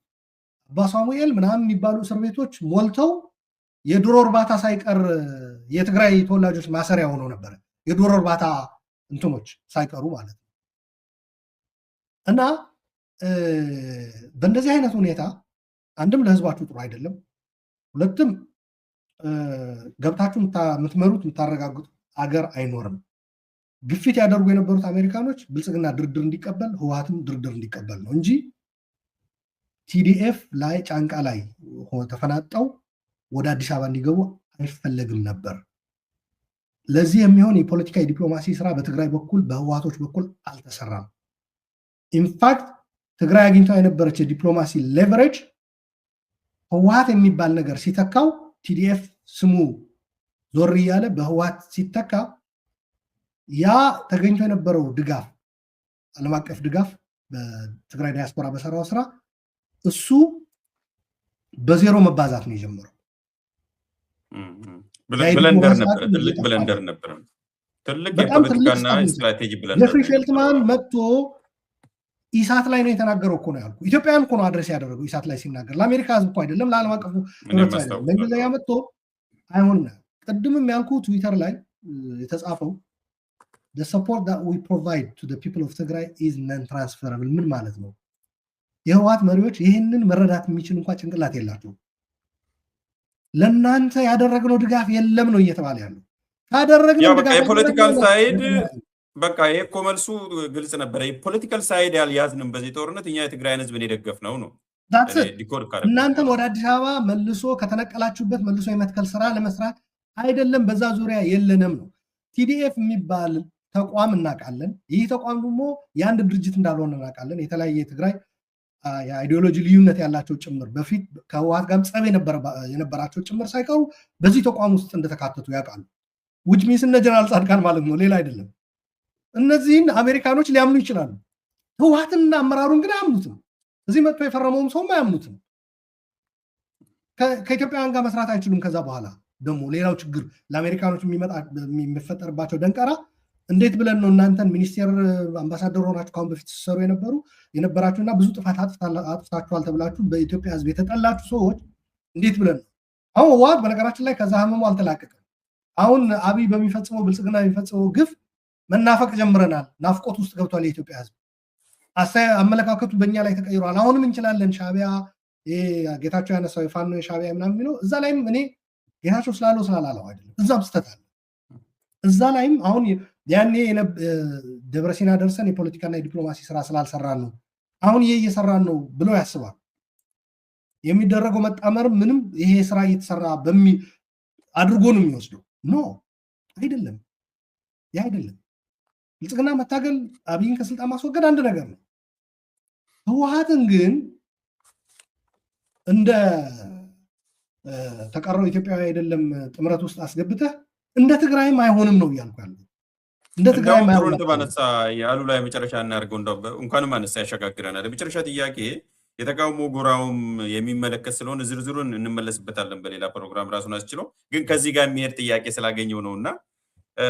አባ ሳሙኤል ምናምን የሚባሉ እስር ቤቶች ሞልተው የዶሮ እርባታ ሳይቀር የትግራይ ተወላጆች ማሰሪያ ሆነው ነበር የዶሮ እርባታ እንትኖች ሳይቀሩ ማለት ነው እና በእንደዚህ አይነት ሁኔታ አንድም ለህዝባችሁ ጥሩ አይደለም ሁለትም ገብታችሁ የምትመሩት የምታረጋግጡ አገር አይኖርም ግፊት ያደርጉ የነበሩት አሜሪካኖች ብልጽግና ድርድር እንዲቀበል ህወሓትም ድርድር እንዲቀበል ነው እንጂ ቲዲኤፍ ላይ ጫንቃ ላይ ተፈናጠው ወደ አዲስ አበባ እንዲገቡ አይፈለግም ነበር ለዚህ የሚሆን የፖለቲካ የዲፕሎማሲ ስራ በትግራይ በኩል በህወሓቶች በኩል አልተሰራም ኢንፋክት ትግራይ አግኝታ የነበረች የዲፕሎማሲ ሌቨሬጅ ህወሓት የሚባል ነገር ሲተካው ቲዲኤፍ ስሙ ዞር እያለ በህወሓት ሲተካ ያ ተገኝቶ የነበረው ድጋፍ ዓለም አቀፍ ድጋፍ በትግራይ ዲያስፖራ በሰራው ስራ እሱ በዜሮ መባዛት ነው የጀመረው ብለንደር ነበር ትልቅ የፖለቲካና ስትራቴጂ ብለንደር ጀፍሪ ፌልትማን መጥቶ ኢሳት ላይ ነው የተናገረው እኮ ነው ያልኩ ኢትዮጵያን እኮ ነው አድሬስ ያደረገው ኢሳት ላይ ሲናገር ለአሜሪካ ህዝብ እኮ አይደለም ለዓለም አቀፉ ህብረተሰብ ለእንግሊዝኛ መጥቶ አይሆንም ቅድምም ያልኩ ትዊተር ላይ የተጻፈው the support that we provide to the people of Tigray is non-transferable ምን ማለት ነው የህወሓት መሪዎች ይህንን መረዳት የሚችል እንኳን ጭንቅላት የላቸው ለእናንተ ያደረግነው ድጋፍ የለም ነው እየተባለ ያለው ካደረግነው ድጋፍ የፖለቲካል ሳይድ በቃ የኮ መልሱ ግልጽ ነበር የፖለቲካል ሳይድ ያልያዝንም በዚህ ጦርነት እኛ የትግራይን ህዝብን የደገፍነው ነው እናንተን ወደ አዲስ አበባ መልሶ ከተነቀላችሁበት መልሶ የመትከል ስራ ለመስራት አይደለም በዛ ዙሪያ የለንም ነው ቲዲኤፍ የሚባል ተቋም እናውቃለን ይህ ተቋም ደግሞ የአንድ ድርጅት እንዳልሆነ እናውቃለን የተለያየ የትግራይ የአይዲዮሎጂ ልዩነት ያላቸው ጭምር በፊት ከህወሓት ጋር ጸብ የነበራቸው ጭምር ሳይቀሩ በዚህ ተቋም ውስጥ እንደተካተቱ ያውቃሉ which means እነ ጀነራል ጻድቃን ማለት ነው ሌላ አይደለም እነዚህን አሜሪካኖች ሊያምኑ ይችላሉ ህወሓትና አመራሩን ግን አያምኑትም እዚህ መጥቶ የፈረመውም ሰውም አያምኑትም ከኢትዮጵያውያን ጋር መስራት አይችሉም ከዛ በኋላ ደግሞ ሌላው ችግር ለአሜሪካኖች የሚፈጠርባቸው ደንቀራ እንዴት ብለን ነው እናንተን ሚኒስቴር አምባሳደር ሆናችሁ ካሁን በፊት ሲሰሩ የነበራችሁና ብዙ ጥፋት አጥፍታችኋል ተብላችሁ በኢትዮጵያ ህዝብ የተጠላችሁ ሰዎች እንዴት ብለን ነው አሁን ህወሓት በነገራችን ላይ ከዛ ህመሙ አልተላቀቀም አሁን አብይ በሚፈጽመው ብልጽግና የሚፈጽመው ግፍ መናፈቅ ጀምረናል ናፍቆት ውስጥ ገብቷል የኢትዮጵያ ህዝብ አመለካከቱ በእኛ ላይ ተቀይሯል አሁንም እንችላለን ሻቢያ ጌታቸው ያነሳው የፋኖ የሻቢያ ምናምን የሚለው እዛ ላይም እኔ ጌታቸው ስላላለው አይደለም እዛም ስተታል እዛ ላይም አሁን ያኔ ደብረሲና ደርሰን የፖለቲካና የዲፕሎማሲ ስራ ስላልሰራን ነው አሁን ይሄ እየሰራን ነው ብሎ ያስባል የሚደረገው መጣመር ምንም ይሄ ስራ እየተሰራ አድርጎ ነው የሚወስደው ኖ አይደለም ያ አይደለም ብልጽግና መታገል አብይን ከስልጣን ማስወገድ አንድ ነገር ነው ህወሓትን ግን እንደ ተቀረው ኢትዮጵያዊ አይደለም ጥምረት ውስጥ አስገብተህ እንደ ትግራይም አይሆንም ነው እያልኩ ያለው። እንደ ትግራይ ማይሆን ተባነሳ ያሉ ላይ መጨረሻ እናርገው እንደው እንኳንም አነሳ ያሸጋግረናል። መጨረሻ ጥያቄ የተቃውሞ ጎራውም የሚመለከት ስለሆነ ዝርዝሩን እንመለስበታለን በሌላ ፕሮግራም ራሱን አስችሎ፣ ግን ከዚህ ጋር የሚሄድ ጥያቄ ስላገኘው ነውና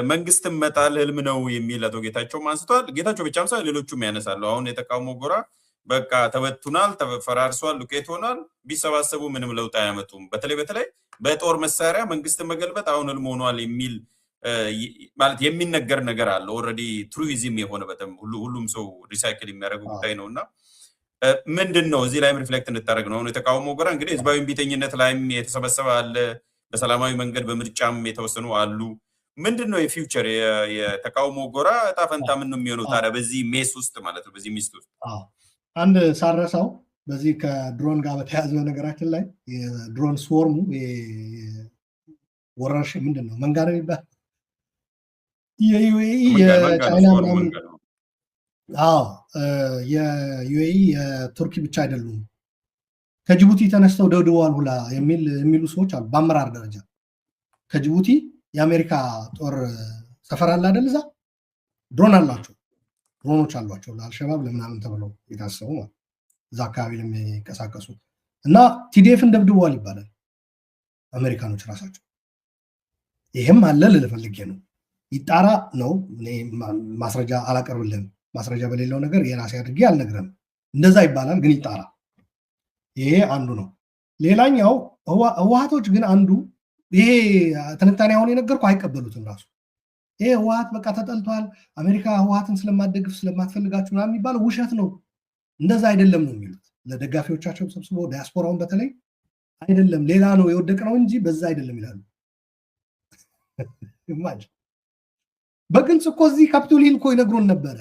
መንግስትን መጣል ህልም ነው የሚል አቶ ጌታቸው አንስቷል። ጌታቸው ብቻም ሳይሆን ሌሎቹም ያነሳሉ። አሁን የተቃውሞ ጎራ በቃ ተበቱናል፣ ተፈራርሷል፣ ሉቄት ሆኗል፣ ቢሰባሰቡ ምንም ለውጥ አያመጡም፣ በተለይ በጦር መሳሪያ መንግስትን መገልበጥ አሁን ህልም ሆኗል የሚል ማለት የሚነገር ነገር አለ። ኦልሬዲ ትሩይዝም የሆነ በጣም ሁሉም ሰው ሪሳይክል የሚያደርገው ጉዳይ ነውና ምንድን ነው እዚህ ላይም ሪፍሌክት እንድታደርግ ነው። አሁን የተቃውሞ ጎራ እንግዲህ ህዝባዊ እምቢተኝነት ላይም የተሰበሰበ አለ፣ በሰላማዊ መንገድ በምርጫም የተወሰኑ አሉ። ምንድን ነው የፊውቸር የተቃውሞ ጎራ እጣ ፈንታ ምን ነው የሚሆነው ታዲያ በዚህ ሜስ ውስጥ ማለት ነው? በዚህ ሚስት ውስጥ አንድ ሳረሳው በዚህ ከድሮን ጋር በተያያዘ ነገራችን ላይ የድሮን ስወርሙ ወረርሽኝ ምንድን ነው መንጋ ነው የሚባል የዩኤኢ የቻይና ምናምን የዩኤኢ የቱርኪ ብቻ አይደሉም ከጅቡቲ ተነስተው ደውደዋል ሁላ የሚሉ ሰዎች አሉ። በአመራር ደረጃ ከጅቡቲ የአሜሪካ ጦር ሰፈር አለ አይደል? እዛ ድሮን አላቸው፣ ድሮኖች አሏቸው ለአልሸባብ ለምናምን ተብለው የታሰቡ ማለት እዛ አካባቢ ለሚንቀሳቀሱ እና ቲዲኤፍን ደብድበዋል ይባላል አሜሪካኖች ራሳቸው። ይህም አለ ልፈልጌ ነው ይጣራ ነው። ማስረጃ አላቀርብልህም። ማስረጃ በሌለው ነገር የራሴ አድርጌ አልነግረም። እንደዛ ይባላል፣ ግን ይጣራ። ይሄ አንዱ ነው። ሌላኛው ህወሓቶች ግን አንዱ ይሄ ትንታኔ አሁን የነገርኩ አይቀበሉትም። ራሱ ይሄ ህወሓት በቃ ተጠልቷል፣ አሜሪካ ህወሓትን ስለማትደግፍ ስለማትፈልጋችሁ ምናምን የሚባለው ውሸት ነው። እንደዛ አይደለም ነው የሚሉት ለደጋፊዎቻቸው ሰብስበው፣ ዲያስፖራውን በተለይ አይደለም ሌላ ነው የወደቀ ነው እንጂ በዛ አይደለም ይላሉ። በግልጽ እኮ እዚህ ካፒቶል ሂል እኮ ይነግሩን ነበረ።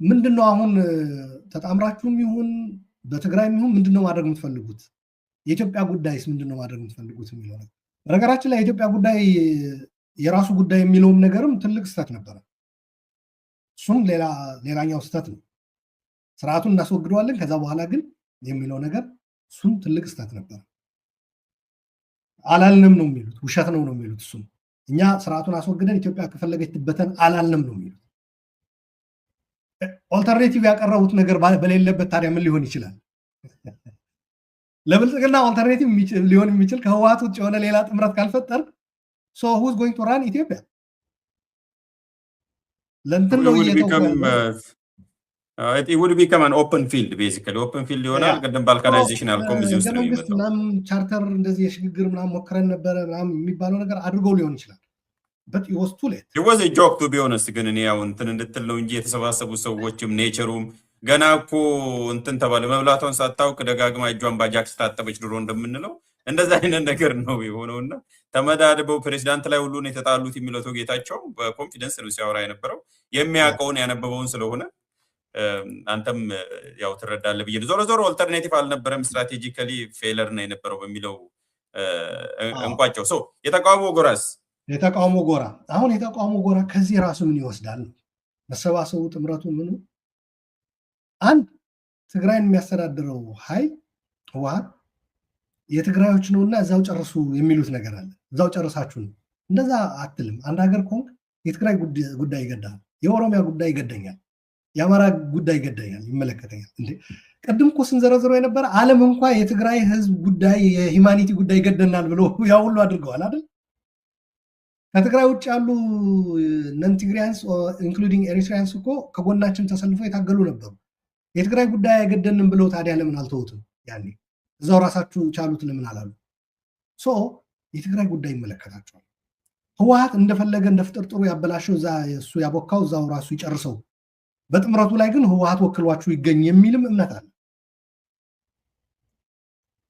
ምንድነው አሁን ተጣምራችሁም ይሁን በትግራይም ይሁን ምንድነው ማድረግ የምትፈልጉት? የኢትዮጵያ ጉዳይስ ምንድነው ማድረግ የምትፈልጉት የሚለው ነገር። በነገራችን ላይ የኢትዮጵያ ጉዳይ የራሱ ጉዳይ የሚለውም ነገርም ትልቅ ስህተት ነበረ። እሱም ሌላኛው ስህተት ነው። ስርዓቱን እናስወግደዋለን ከዛ በኋላ ግን የሚለው ነገር እሱም ትልቅ ስህተት ነበረ። አላልንም ነው የሚሉት፣ ውሸት ነው ነው የሚሉት። እሱም እኛ ስርዓቱን አስወግደን ኢትዮጵያ ከፈለገች ትበተን አላልንም ነው የሚሉት። ኦልተርኔቲቭ ያቀረቡት ነገር በሌለበት ታዲያ ምን ሊሆን ይችላል? ለብልጽግና ኦልተርኔቲቭ ሊሆን የሚችል ከህወሓት ውጭ የሆነ ሌላ ጥምረት ካልፈጠር ሶ ሁዝ ጎይንግ ቱ ራን ኢትዮጵያ ለእንትን ነው it would become an open field basically open field ይሆናል። ቀደም ባልካናይዜሽን ያልከው እዚህ ውስጥ ነው የሚመጣው። ምናምን ቻርተር እንደዚህ የሽግግር ምናምን ሞክረን ነበረ ምናምን የሚባለው ነገር አድርገው ሊሆን ይችላል። but it was too late. It was a joke to be honest። ግን እኔ ያው እንትን እንድትል ነው እንጂ የተሰባሰቡ ሰዎችም ኔቸሩም ገና እኮ እንትን ተባለ መብላቷን ሳታውቅ ደጋግማ እጇን ባጃክስ ታጠበች ድሮ እንደምንለው እንደዛ አይነት ነገር ነው የሆነውና ተመዳድበው ፕሬዚዳንት ላይ ሁሉ ነው የተጣሉት የሚለው ጌታቸው በኮንፊደንስ ነው ሲያወራ የነበረው የሚያውቀውን ያነበበውን ስለሆነ አንተም ያው ትረዳለህ ብዬ ዞሮ ዞሮ ኦልተርኔቲቭ አልነበረም። ስትራቴጂካሊ ፌለር ነው የነበረው በሚለው እንቋጨው። ሶ የተቃውሞ ጎራስ የተቃውሞ ጎራ አሁን የተቃውሞ ጎራ ከዚህ ራሱ ምን ይወስዳል? መሰባሰቡ ጥምረቱ ምኑ አንድ ትግራይን የሚያስተዳድረው ኃይል ህወሓት የትግራዮች ነውና እዛው ጨርሱ የሚሉት ነገር አለ። እዛው ጨርሳችሁ ነው እንደዛ አትልም። አንድ ሀገር ኮንክ የትግራይ ጉዳይ ይገዳል፣ የኦሮሚያ ጉዳይ ይገደኛል፣ የአማራ ጉዳይ ይገደኛል፣ ይመለከተኛል። እንዴ ቅድም እኮ ስንዘረዝረው የነበረ ዓለም እንኳን የትግራይ ህዝብ ጉዳይ የሂማኒቲ ጉዳይ ይገደናል ብሎ ያው ሁሉ አድርገዋል አይደል? ከትግራይ ውጭ ያሉ ነን ቲግሪያንስ ኢንክሉዲንግ ኤሪትሪያንስ እኮ ከጎናችን ተሰልፈው የታገሉ ነበሩ። የትግራይ ጉዳይ አይገደንም ብለው ታዲያ ለምን አልተውትም? ያኔ እዛው ራሳችሁ ቻሉት ለምን አላሉ? ሶ የትግራይ ጉዳይ ይመለከታቸዋል። ህወሓት እንደፈለገ እንደፍጥርጥሩ ያበላሸው እዛ እሱ ያቦካው እዛው ራሱ ይጨርሰው። በጥምረቱ ላይ ግን ህወሓት ወክሏችሁ ይገኝ የሚልም እምነት አለ።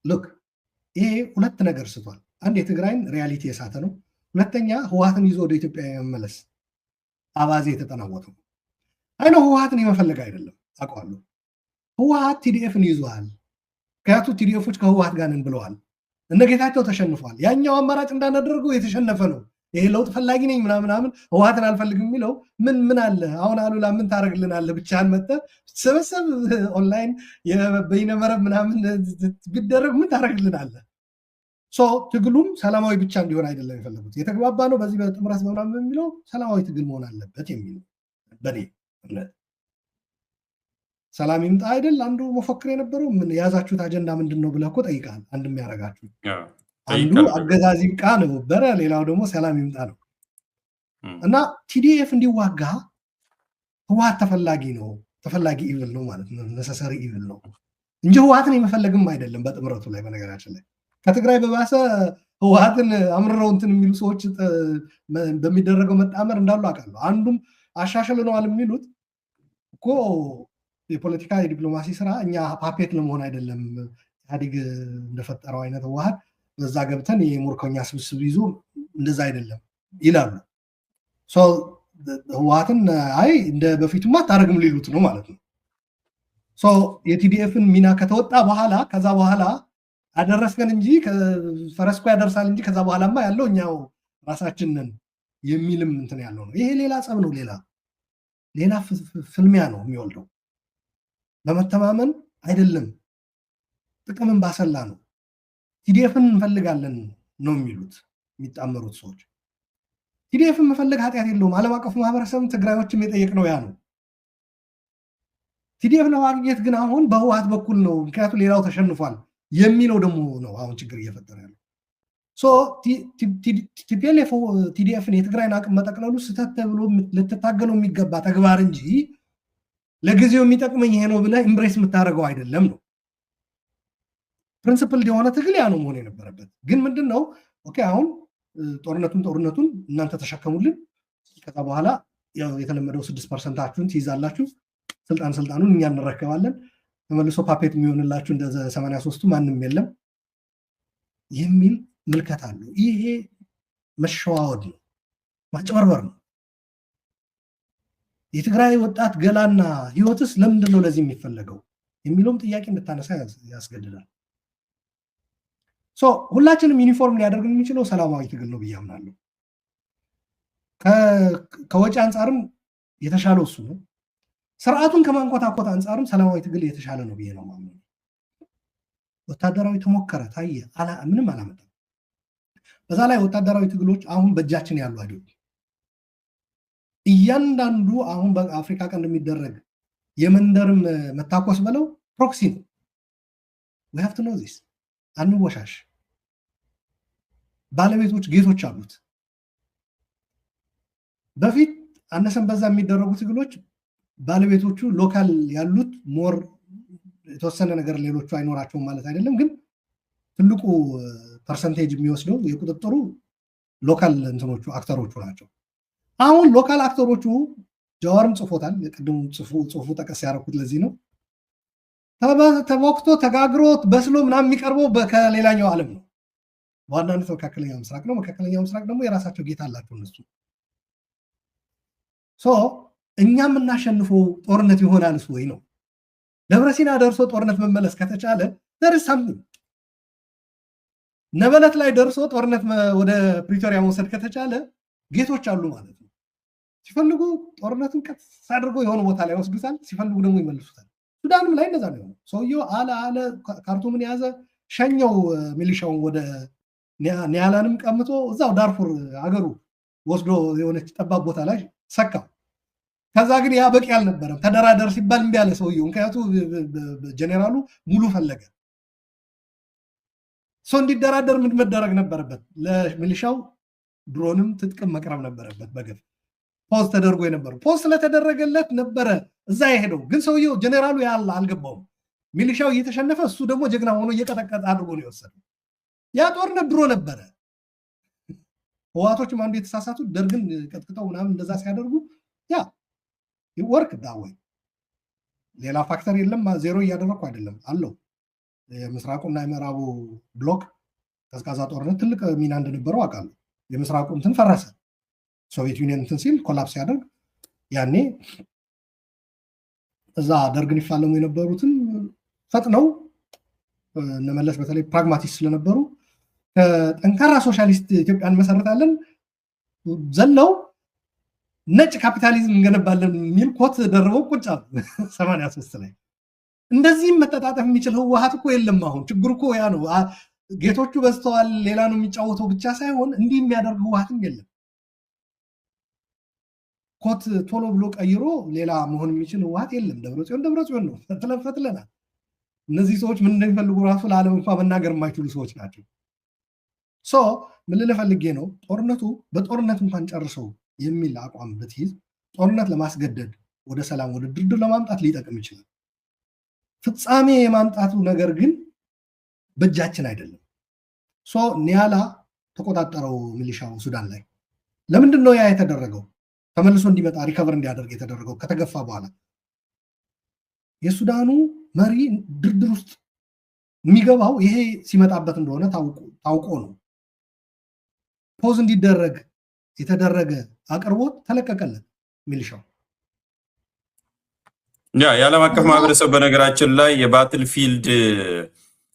ሉክ ይሄ ሁለት ነገር ስቷል። አንድ የትግራይን ሪያሊቲ የሳተ ነው። ሁለተኛ ህወሓትን ይዞ ወደ ኢትዮጵያ የመመለስ አባዜ የተጠናወተው አይነ ህወሓትን የመፈለግ አይደለም አውቀዋለሁ። ህወሓት ቲዲኤፍን ይዟል። ምክንያቱም ቲዲኤፎች ከህወሓት ጋር ነን ብለዋል። እነ ጌታቸው ተሸንፏል። ያኛው አማራጭ እንዳናደርገው የተሸነፈ ነው። ይሄ ለውጥ ፈላጊ ነኝ ምናምን ህወሓትን አልፈልግም የሚለው ምን አለ አሁን አሉላ ምን ታደርግልናለህ? ብቻህን መጥተህ ሰበሰብ ኦንላይን የበይነመረብ ምናምን ቢደረግ ምን ታደርግልናለህ? ትግሉም ሰላማዊ ብቻ እንዲሆን አይደለም የፈለጉት። የተግባባ ነው በዚህ በጥምረት ምናምን የሚለው ሰላማዊ ትግል መሆን አለበት የሚል በኔ እምነት። ሰላም ይምጣ አይደል አንዱ መፈክር የነበረው። ምን የያዛችሁት አጀንዳ ምንድነው ብለህ እኮ ጠይቃል። አንድ የሚያረጋችሁ አንዱ አገዛዝ ይብቃ ነበረ፣ ሌላው ደግሞ ሰላም ይምጣ ነው። እና ቲዲኤፍ እንዲዋጋ ህወሓት ተፈላጊ ኢቭል ነው ማለት ነው፣ ነሰሰሪ ኢቭል ነው እንጂ ህወሓትን የመፈለግም አይደለም። በጥምረቱ ላይ በነገራችን ላይ ከትግራይ በባሰ ህወሓትን አምርረው እንትን የሚሉ ሰዎች በሚደረገው መጣመር እንዳሉ አውቃለሁ። አንዱም አሻሽለነዋል የሚሉት እኮ የፖለቲካ የዲፕሎማሲ ስራ እኛ ፓፔት ለመሆን አይደለም፣ ኢህአዴግ እንደፈጠረው አይነት ህወሓት በዛ ገብተን የሙርከኛ ስብስብ ይዞ እንደዛ አይደለም ይላሉ። ህወሓትን አይ እንደ በፊቱማ አታደርግም ሊሉት ነው ማለት ነው። የቲዲኤፍን ሚና ከተወጣ በኋላ ከዛ በኋላ አደረስከን እንጂ ፈረስኮ ያደርሳል እንጂ ከዛ በኋላማ ያለው እኛው ራሳችንን የሚልም እንትን ያለው ነው። ይሄ ሌላ ጸብ ነው፣ ሌላ ፍልሚያ ነው የሚወልደው። በመተማመን አይደለም፣ ጥቅምን ባሰላ ነው። ቲዲኤፍን እንፈልጋለን ነው የሚሉት የሚጣመሩት ሰዎች። ቲዲኤፍን መፈለግ ኃጢአት የለውም። ዓለም አቀፉ ማህበረሰብ ትግራዮችም የጠየቅነው ያ ነው። ቲዲኤፍ ለማግኘት ግን አሁን በህወሓት በኩል ነው፣ ምክንያቱም ሌላው ተሸንፏል የሚለው ደግሞ ነው አሁን ችግር እየፈጠረ ያለው። ቲፒኤልኤፍ ቲዲኤፍን የትግራይን አቅም መጠቅለሉ ስህተት ተብሎ ልትታገለው የሚገባ ተግባር እንጂ ለጊዜው የሚጠቅመኝ ይሄ ነው ብለህ ኢምብሬስ የምታደርገው አይደለም ነው። ፕሪንሲፕል የሆነ ትግል ያ ነው መሆን የነበረበት። ግን ምንድን ነው ኦኬ አሁን ጦርነቱን እናንተ ተሸከሙልን፣ ከዛ በኋላ የተለመደው 6%ችሁን ትይዛላችሁ፣ ስልጣኑን እኛ እንረከባለን፣ ተመልሶ ፓፔት የሚሆንላችሁ እንደ 83ቱ ማንም የለም የሚል ምልከት አለው። ይሄ መሸዋወድ ነው፣ ማጭበርበር ነው። የትግራይ ወጣት ገላና ህይወትስ ለምንድን ነው ለዚህ የሚፈለገው የሚለውም ጥያቄ እንድታነሳ ያስገድዳል። ሁላችንም ዩኒፎርም ሊያደርግ የሚችለው ሰላማዊ ትግል ነው ብዬ አምናለሁ። ከወጪ አንጻርም የተሻለው እሱ ነው። ስርዓቱን ከማንኮታኮት አንጻርም ሰላማዊ ትግል የተሻለ ነው ብዬ ነው ማምነው። ወታደራዊ ተሞከረ ታየ፣ ምንም አላመጣም። በዛ ላይ ወታደራዊ ትግሎች አሁን በእጃችን ያሉ አይደሉም። እያንዳንዱ አሁን በአፍሪካ ቀንድ የሚደረግ የመንደርም መታኮስ በለው ፕሮክሲ ነው። we have to know this። አንወሻሽ። ባለቤቶች ጌቶች አሉት። በፊት አነሰን በዛ የሚደረጉ ትግሎች ባለቤቶቹ ሎካል ያሉት ሞር የተወሰነ ነገር ሌሎቹ አይኖራቸውም ማለት አይደለም፣ ግን ትልቁ ፐርሰንቴጅ የሚወስደው የቁጥጥሩ ሎካል እንትኖቹ አክተሮቹ ናቸው። አሁን ሎካል አክተሮቹ ጀዋርም ጽፎታል፣ ቅድም ጽፉ ጠቀስ ያደረኩት ለዚህ ነው። ተቦክቶ ተጋግሮ በስሎ ምናምን የሚቀርበው ከሌላኛው ዓለም ነው። በዋናነት መካከለኛው ምስራቅ ነው። መካከለኛው ምስራቅ ደግሞ የራሳቸው ጌታ አላቸው እነሱ። እኛ የምናሸንፈው ጦርነት ይሆናል ወይ ነው። ደብረሲና ደርሶ ጦርነት መመለስ ከተቻለ ደርሳምን ነበለት ላይ ደርሶ ጦርነት ወደ ፕሪቶሪያ መውሰድ ከተቻለ ጌቶች አሉ ማለት ነው። ሲፈልጉ ጦርነትን ቀስ አድርገው የሆነ ቦታ ላይ ወስዱታል፣ ሲፈልጉ ደግሞ ይመልሱታል። ሱዳንም ላይ እንደዛ ነው። ሰውየው አለ ካርቱምን ያዘ፣ ሸኘው ሚሊሻውን ወደ ኒያላንም ቀምቶ እዛው ዳርፉር አገሩ ወስዶ የሆነች ጠባብ ቦታ ላይ ሰካው። ከዛ ግን ያ በቂ አልነበረም። ተደራደር ሲባል እምቢ አለ ሰውየው። ምክንያቱም ጀኔራሉ ሙሉ ፈለገ። እንዲደራደር ምን መደረግ ነበረበት? ለሚሊሻው ድሮንም ትጥቅም መቅረብ ነበረበት። በገፍ ፖዝ ተደርጎ የነበረው ፖዝ ስለተደረገለት ነበረ እዛ የሄደው። ግን ሰውየው ጀኔራሉ ያለ አልገባውም። ሚሊሻው እየተሸነፈ እሱ ደግሞ ጀግና ሆኖ እየቀጠቀጠ አድርጎ ነው የወሰደው። ያ ጦርነት ድሮ ነበረ። ህወሓቶችም አንዱ የተሳሳቱት ደርግን ቀጥቅጠው ምናምን እንደዛ ሲያደርጉ ያ ይወርክ ዳወይ ሌላ ፋክተር የለም። ዜሮ እያደረኩ አይደለም አለው። የምስራቁና የምዕራቡ ብሎክ ቀዝቃዛ ጦርነት ትልቅ ሚና እንደነበረው አውቃለሁ። የምስራቁ እንትን ፈረሰ። ሶቪየት ዩኒየን እንትን ሲል ኮላፕስ ያደርግ ያኔ እዛ ደርግን ይፋለሙ የነበሩትን ፈጥነው እነመለስ በተለይ ፕራግማቲስት ስለነበሩ ጠንካራ ሶሻሊስት ኢትዮጵያን መሰረታለን ዘለው ነጭ ካፒታሊዝም እንገነባለን የሚል ኮት ደርበው ቁጭ አሉ 83 ላይ። እንደዚህም መተጣጠፍ የሚችል ህወሓት እኮ የለም። አሁን ችግሩ እኮ ያ ነው። ጌቶቹ በስተዋል ሌላ ነው የሚጫወተው ብቻ ሳይሆን እንዲህ የሚያደርግ ህወሓትም የለም። ኮት ቶሎ ብሎ ቀይሮ ሌላ መሆን የሚችል ህወሓት የለም። ደብረጽዮን ነው ፈትለናል። እነዚህ ሰዎች ምን እንደሚፈልጉ ራሱ ለዓለም እንኳን መናገር የማይችሉ ሰዎች ናቸው። ምን ልልህ ፈልጌ ነው፣ ጦርነቱ በጦርነት እንኳን ጨርሰው የሚል አቋም ብትይዝ ጦርነት ለማስገደድ ወደ ሰላም ወደ ድርድር ለማምጣት ሊጠቅም ይችላል። ፍጻሜ የማምጣቱ ነገር ግን በእጃችን አይደለም። ኒያላ ተቆጣጠረው ሚሊሻው ሱዳን ላይ። ለምንድን ነው ያ የተደረገው? ተመልሶ እንዲመጣ ሪከቨር እንዲያደርግ የተደረገው ከተገፋ በኋላ የሱዳኑ መሪ ድርድር ውስጥ የሚገባው ይሄ ሲመጣበት እንደሆነ ታውቆ ነው። ፖዝ እንዲደረግ የተደረገ አቅርቦት ተለቀቀለት ሚሊሻው። የዓለም አቀፍ ማህበረሰብ በነገራችን ላይ የባትል ፊልድ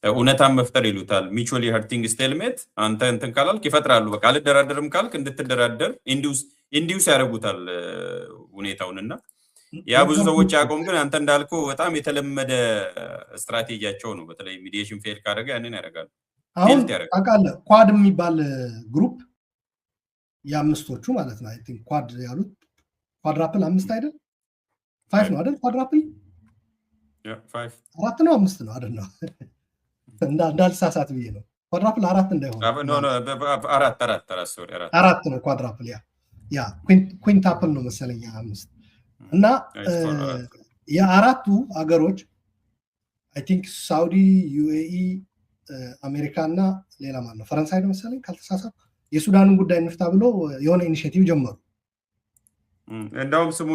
እውነታን መፍጠር ይሉታል። ሚቹዋሊ ሀርቲንግ ስቴልሜት። አንተ እንትን ካላልክ ይፈጥራሉ። በቃ አልደራደርም ካልክ እንድትደራደር ኢንዲውስ ያደርጉታል ሁኔታውንና ያ ብዙ ሰዎች ያቆም። ግን አንተ እንዳልከው በጣም የተለመደ ስትራቴጂያቸው ነው። በተለይ ሚዲዬሽን ፌል ካደረገ ያንን ያደርጋሉ። አሁን ታውቃለህ ኳድ የሚባል ግሩፕ የአምስቶቹ ማለት ነው። አይ ቲንክ ኳድ ያሉት ኳድራፕል 5 አይደል? 5 ነው አይደል? ኳድራፕል 4 ነው 5 ነው አይደል? ነው እንዳልሳሳት ብዬ ነው። ኳድራፕል 4 እንዳይሆን አራት ነው ኳድራፕል። ያ ኩዊንታፕል ነው መሰለኝ 5 እና የአራቱ አገሮች አይ ቲንክ ሳውዲ፣ ዩኤኢ፣ አሜሪካ እና ሌላ ማለት ነው ፈረንሳይ ነው መሰለኝ ካልተሳሳት የሱዳንን ጉዳይ እንፍታ ብሎ የሆነ ኢኒሼቲቭ ጀመሩ። እንደውም ስሙ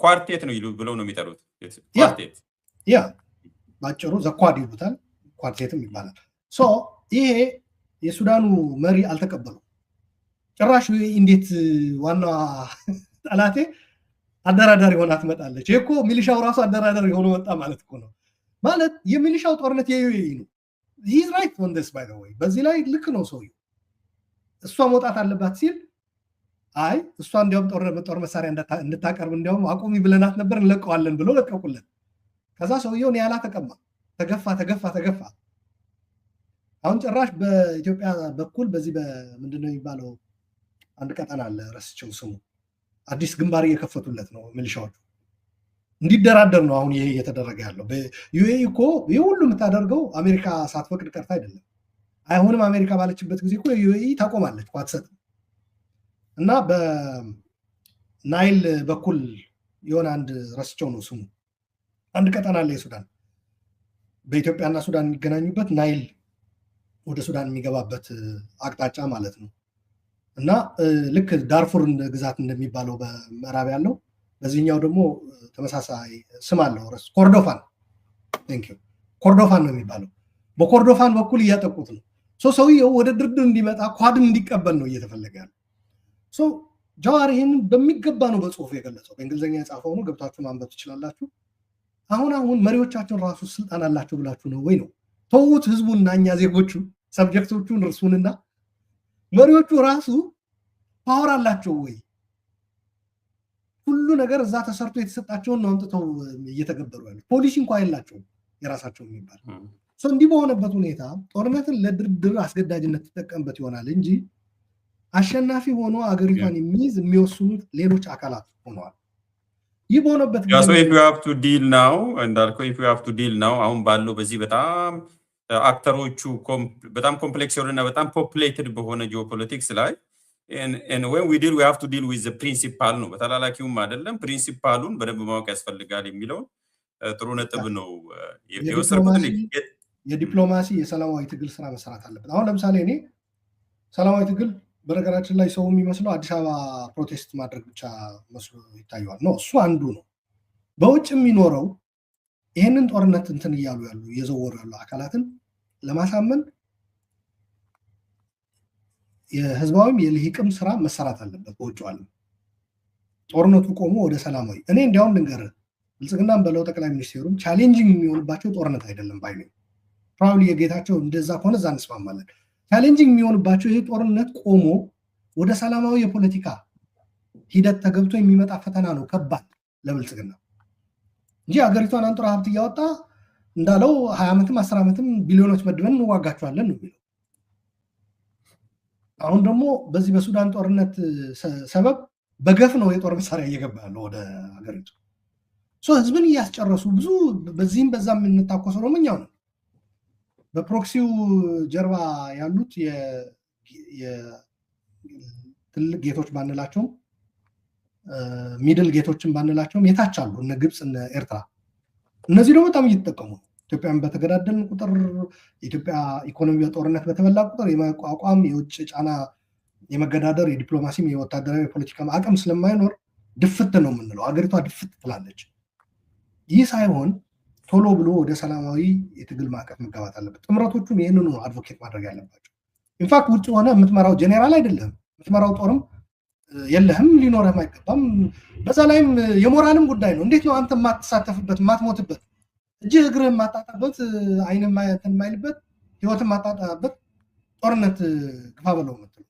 ኳርቴት ነው ብለው ነው የሚጠሩት። ኳርቴት ባጭሩ ዘኳድ ይሉታል፣ ኳርቴትም ይባላል። ይሄ የሱዳኑ መሪ አልተቀበሉ። ጭራሽ እንዴት ዋና ጠላቴ አደራዳሪ ሆና ትመጣለች? ይሄ እኮ ሚሊሻው ራሱ አደራዳሪ ሆኖ ወጣ ማለት እኮ ነው። ማለት የሚሊሻው ጦርነት የዩኤኢ ነው። ሂዝ ራይት ኦን ዲስ ባይ ዘ ወይ። በዚህ ላይ ልክ ነው ሰውየው። እሷ መውጣት አለባት ሲል አይ እሷ እንዲያውም ጦር መሳሪያ እንድታቀርብ እንዲያውም አቁሚ ብለናት ነበር እንለቀዋለን ብሎ ለቀቁለት። ከዛ ሰውየው ኒያላ ተገፋ። አሁን ጭራሽ በኢትዮጵያ በኩል በዚህ ምንድነው የሚባለው አንድ ቀጠና አለ ረስቸው ስሙ፣ አዲስ ግንባር እየከፈቱለት ነው ሚሊሻዎቹ እንዲደራደር ነው አሁን ይሄ እየተደረገ ያለው። በዩኤኢ እኮ ይህ ሁሉ የምታደርገው አሜሪካ ሳትፈቅድ ቀርታ አይደለም። አይሆንም አሜሪካ ባለችበት ጊዜ እኮ ዩኤኢ ታቆማለች እኮ አትሰጥም። እና በናይል በኩል የሆነ አንድ ረስቸው ነው ስሙ አንድ ቀጠና አለ የሱዳን በኢትዮጵያና ሱዳን የሚገናኙበት ናይል ወደ ሱዳን የሚገባበት አቅጣጫ ማለት ነው። እና ልክ ዳርፉር ግዛት እንደሚባለው በምዕራብ ያለው በዚህኛው ደግሞ ተመሳሳይ ስም አለው ኮርዶፋን ነው የሚባለው። በኮርዶፋን በኩል እያጠቁት ነው። ሰውየው ወደ ድርድር እንዲመጣ ኳድም እንዲቀበል ነው እየተፈለገ ያለው። ጃዋር ይህን በሚገባ ነው በጽሁፍ የገለጸው። በእንግሊዝኛ የጻፈው ነው፣ ገብታችሁ ማንበብ ትችላላችሁ። አሁን መሪዎቻቸውን ራሱ ስልጣን አላቸው ብላችሁ ነው ወይ ነው? ተውት ህዝቡና እኛ ዜጎቹ ሰብጀክቶቹን እርሱንና መሪዎቹ ራሱ ፓወር አላቸው ወይ? ሁሉ ነገር እዛ ተሰርቶ የተሰጣቸውን ነው አምጥተው እየተገበሩ ያሉት። ፖሊሲ እንኳን የላቸውም የራሳቸው የሚባል። እንዲህ በሆነበት ሁኔታ ጦርነትን ለድርድር አስገዳጅነት ትጠቀምበት ይሆናል እንጂ አሸናፊ ሆኖ አገሪቷን የሚይዝ የሚወስኑት ሌሎች አካላት ሆነዋል። ይህ በሆነበት እንዳልከው አሁን ባለው በዚህ በጣም አክተሮቹ በጣም ኮምፕሌክስ የሆነና በጣም ፖፕሌትድ በሆነ ጂኦፖለቲክስ ላይ ፕሪንሲፓል ነው። በተላላኪውም አይደለም ፕሪንሲፓሉን በደንብ ማወቅ ያስፈልጋል የሚለውን ጥሩ ነጥብ ነው የወሰድኩት። የዲፕሎማሲ የሰላማዊ ትግል ስራ መሰራት አለበት። አሁን ለምሳሌ እኔ ሰላማዊ ትግል በነገራችን ላይ ሰው የሚመስለው አዲስ አበባ ፕሮቴስት ማድረግ ብቻ መስሎ ይታየዋል። ነው እሱ አንዱ ነው። በውጭ የሚኖረው ይህንን ጦርነት እንትን እያሉ ያሉ እየዘወሩ ያሉ አካላትን ለማሳመን የህዝባዊም የልሂቅም ስራ መሰራት አለበት። በውጭ ዓለም ጦርነቱ ቆሞ ወደ ሰላማዊ እኔ እንዲያውም ልንገርህ ብልጽግናም በለው ጠቅላይ ሚኒስቴሩም ቻሌንጂንግ የሚሆንባቸው ጦርነት አይደለም ባይ ነኝ። ፕሮባብሊ የጌታቸው እንደዛ ከሆነ እዛ እንስማማለን። ቻሌንጂንግ የሚሆንባቸው ይህ ጦርነት ቆሞ ወደ ሰላማዊ የፖለቲካ ሂደት ተገብቶ የሚመጣ ፈተና ነው ከባድ ለብልጽግና እንጂ ሀገሪቷን አንጡራ ሀብት እያወጣ እንዳለው 20 ዓመትም 10 ዓመትም ቢሊዮኖች መድበን እንዋጋቸዋለን ነው የሚለው። አሁን ደግሞ በዚህ በሱዳን ጦርነት ሰበብ በገፍ ነው የጦር መሳሪያ እየገባ ያለው ወደ ሀገሪቱ። ህዝብን እያስጨረሱ ብዙ በዚህም በዛም የምንታኮሰው ደግሞ እኛው ነን። በፕሮክሲው ጀርባ ያሉት ትልቅ ጌቶች ባንላቸውም ሚድል ጌቶችን ባንላቸውም የታች አሉ እነ ግብፅ እነ ኤርትራ። እነዚህ ደግሞ በጣም እየተጠቀሙ ነው። ኢትዮጵያን በተገዳደልን ቁጥር የኢትዮጵያ ኢኮኖሚ በጦርነት በተበላ ቁጥር የመቋቋም የውጭ ጫና የመገዳደር የዲፕሎማሲም የወታደራዊ የፖለቲካ አቅም ስለማይኖር ድፍት ነው የምንለው። አገሪቷ ድፍት ትላለች። ይህ ሳይሆን ቶሎ ብሎ ወደ ሰላማዊ የትግል ማዕቀፍ መገባት አለበት። ጥምረቶቹም ይህንኑ አድቮኬት ማድረግ ያለባቸው። ኢንፋክት ውጭ ሆነ የምትመራው ጄኔራል አይደለም፣ የምትመራው ጦርም የለህም፣ ሊኖርህም አይገባም። በዛ ላይም የሞራልም ጉዳይ ነው። እንዴት ነው አንተ የማትሳተፍበት የማትሞትበት እጅህ እግርህ የማታጣበት አይን የማይልበት ህይወት የማታጣበት ጦርነት ግፋ በለው የምትለው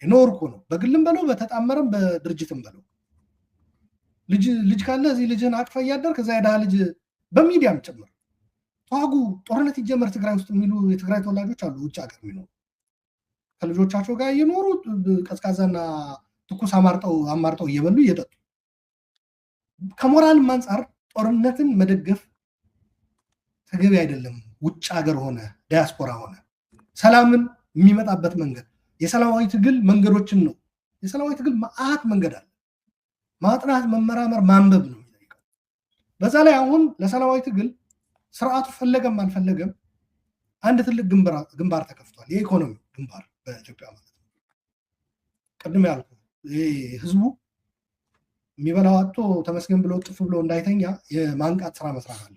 ኖር እኮ ነው። በግልም በለው በተጣመረም በድርጅትም በለው ልጅ ካለ እዚህ ልጅህን አቅፈ እያደርክ ከዛ የድሃ ልጅ በሚዲያም ጭምር ተዋጉ ጦርነት ይጀመር ትግራይ ውስጥ የሚሉ የትግራይ ተወላጆች አሉ። ውጭ ሀገር የሚኖሩ ከልጆቻቸው ጋር እየኖሩ ቀዝቃዛና ትኩስ አማርጠው እየበሉ እየጠጡ ከሞራልም አንጻር ጦርነትን መደገፍ ተገቢ አይደለም። ውጭ ሀገር ሆነ ዳያስፖራ ሆነ ሰላምን የሚመጣበት መንገድ የሰላማዊ ትግል መንገዶችን ነው። የሰላማዊ ትግል መዓት መንገድ አለ። ማጥናት፣ መመራመር፣ ማንበብ ነው የሚጠይቀው። በዛ ላይ አሁን ለሰላማዊ ትግል ስርዓቱ ፈለገም አልፈለገም አንድ ትልቅ ግንባር ተከፍቷል። የኢኮኖሚ ግንባር በኢትዮጵያ ማለት ነው። ቅድም ያልኩ ህዝቡ የሚበላው አጥቶ ተመስገን ብሎ ጥፍ ብሎ እንዳይተኛ የማንቃት ስራ መስራት አለ፣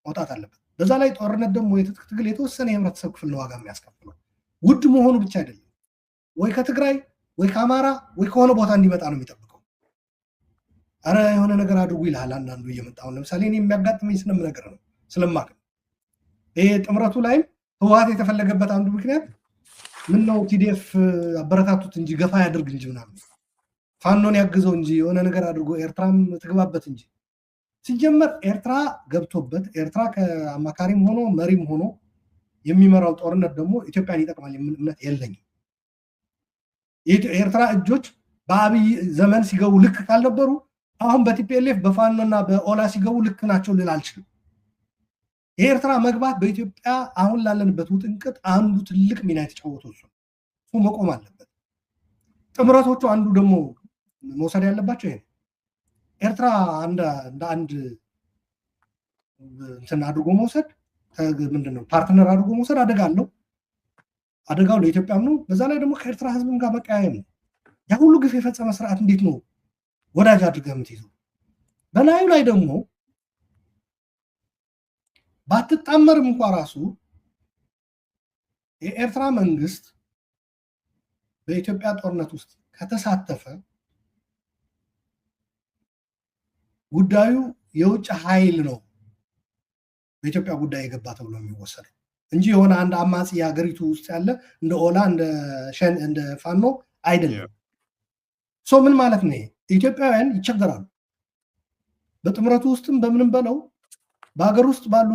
መውጣት አለበት። በዛ ላይ ጦርነት ደግሞ የትጥቅ ትግል የተወሰነ የህብረተሰብ ክፍል ነው ዋጋ የሚያስከፍለው። ውድ መሆኑ ብቻ አይደለም፣ ወይ ከትግራይ ወይ ከአማራ ወይ ከሆነ ቦታ እንዲመጣ ነው የሚጠብቀው። አረ የሆነ ነገር አድርጉ ይልሃል አንዳንዱ እየመጣ። አሁን ለምሳሌ እኔ የሚያጋጥመኝ ስለምነገር ነው ስለማቅ ይሄ ጥምረቱ ላይም ህወሓት የተፈለገበት አንዱ ምክንያት ምን ነው ቲዲኤፍ አበረታቱት እንጂ ገፋ ያድርግ እንጂ ምናምን ፋኖን ያግዘው እንጂ የሆነ ነገር አድርጎ ኤርትራም ትግባበት እንጂ ሲጀመር ኤርትራ ገብቶበት ኤርትራ ከአማካሪም ሆኖ መሪም ሆኖ የሚመራው ጦርነት ደግሞ ኢትዮጵያን ይጠቅማል የሚል እምነት የለኝም። የኤርትራ እጆች በአብይ ዘመን ሲገቡ ልክ ካልነበሩ አሁን በቲፒኤልኤፍ በፋኖና በኦላ ሲገቡ ልክ ናቸው ልል አልችልም። የኤርትራ መግባት በኢትዮጵያ አሁን ላለንበት ውጥንቅጥ አንዱ ትልቅ ሚና የተጫወተው እሱ መቆም አለበት። ጥምረቶቹ አንዱ ደግሞ መውሰድ ያለባቸው ይሄ ኤርትራ እንደ አንድ እንትን አድርጎ መውሰድ ምንድነው ፓርትነር አድርጎ መውሰድ አደጋ አለው። አደጋው ለኢትዮጵያም ነው። በዛ ላይ ደግሞ ከኤርትራ ህዝብም ጋር መቀያየም ነው። ያ ሁሉ ግፍ የፈጸመ ስርዓት እንዴት ነው ወዳጅ አድርገህ የምትይዘው? በላዩ ላይ ደግሞ ባትጣመርም እንኳ ራሱ የኤርትራ መንግስት በኢትዮጵያ ጦርነት ውስጥ ከተሳተፈ ጉዳዩ የውጭ ኃይል ነው በኢትዮጵያ ጉዳይ የገባ ተብሎ የሚወሰደው እንጂ የሆነ አንድ አማጺ የሀገሪቱ ውስጥ ያለ እንደ ኦላ እንደ ፋኖ አይደለም። ሶ ምን ማለት ነው? ኢትዮጵያውያን ይቸገራሉ። በጥምረቱ ውስጥም በምንም በለው በሀገር ውስጥ ባሉ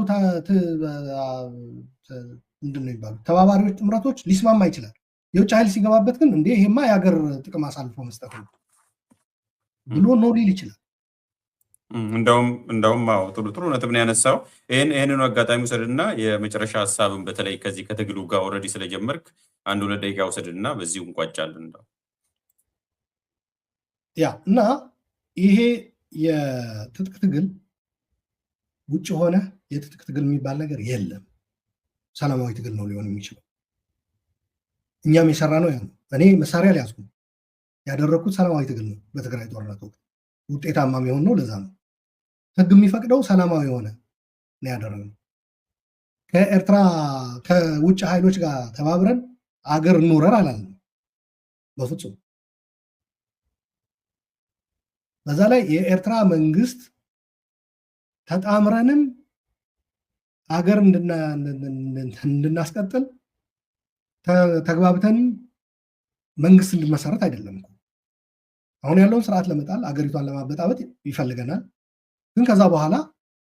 ምንድነው ይባሉ ተባባሪዎች ጥምረቶች ሊስማማ ይችላል። የውጭ ኃይል ሲገባበት ግን እንዴ ይሄማ የሀገር ጥቅም አሳልፎ መስጠት ነው ብሎ ነው ሊል ይችላል። እንደውም ጥሩ ነጥብ ነው ያነሳው። ይህንኑ አጋጣሚ ውሰድና የመጨረሻ ሀሳብን በተለይ ከዚህ ከትግሉ ጋር ኦልሬዲ ስለጀመርክ 1-2 ደቂቃ ውሰድና በዚሁ እንቋጫለን። እንደው ያ እና ይሄ የትጥቅ ትግል ውጭ ሆነ የትጥቅ ትግል የሚባል ነገር የለም። ሰላማዊ ትግል ነው ሊሆን የሚችለው። እኛም የሰራ ነው ያ። እኔ መሳሪያ ሊያዝኩ ያደረኩት ሰላማዊ ትግል ነው። በትግራይ ጦርነት ወቅት ውጤታማ የሚሆን ነው። ለዛ ነው ህግ የሚፈቅደው ሰላማዊ የሆነ ነው ያደረግነው። ከኤርትራ ከውጭ ኃይሎች ጋር ተባብረን አገር እንውረር አላልንም በፍጹም። በዛ ላይ የኤርትራ መንግስት ተጣምረንም አገር እንድናስቀጥል ተግባብተን መንግስት እንድመሰረት አይደለም እኮ። አሁን ያለውን ስርዓት ለመጣል አገሪቷን ለማበጣበጥ ይፈልገናል። ግን ከዛ በኋላ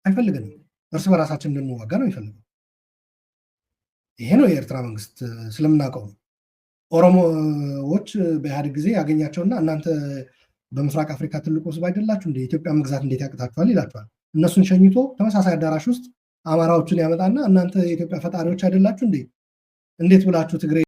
አይፈልገንም። እርስ በራሳችን እንድንዋጋ ነው ይፈልገው። ይሄ ነው የኤርትራ መንግስት ስለምናውቀው። ኦሮሞዎች በኢህአዴግ ጊዜ ያገኛቸውና እናንተ በምስራቅ አፍሪካ ትልቁ ህዝብ አይደላችሁ እንደ ኢትዮጵያ መግዛት እንዴት ያቅታችኋል ይላቸዋል። እነሱን ሸኝቶ ተመሳሳይ አዳራሽ ውስጥ አማራዎችን ያመጣና እናንተ የኢትዮጵያ ፈጣሪዎች አይደላችሁ እንዴት ብላችሁ ትግሬ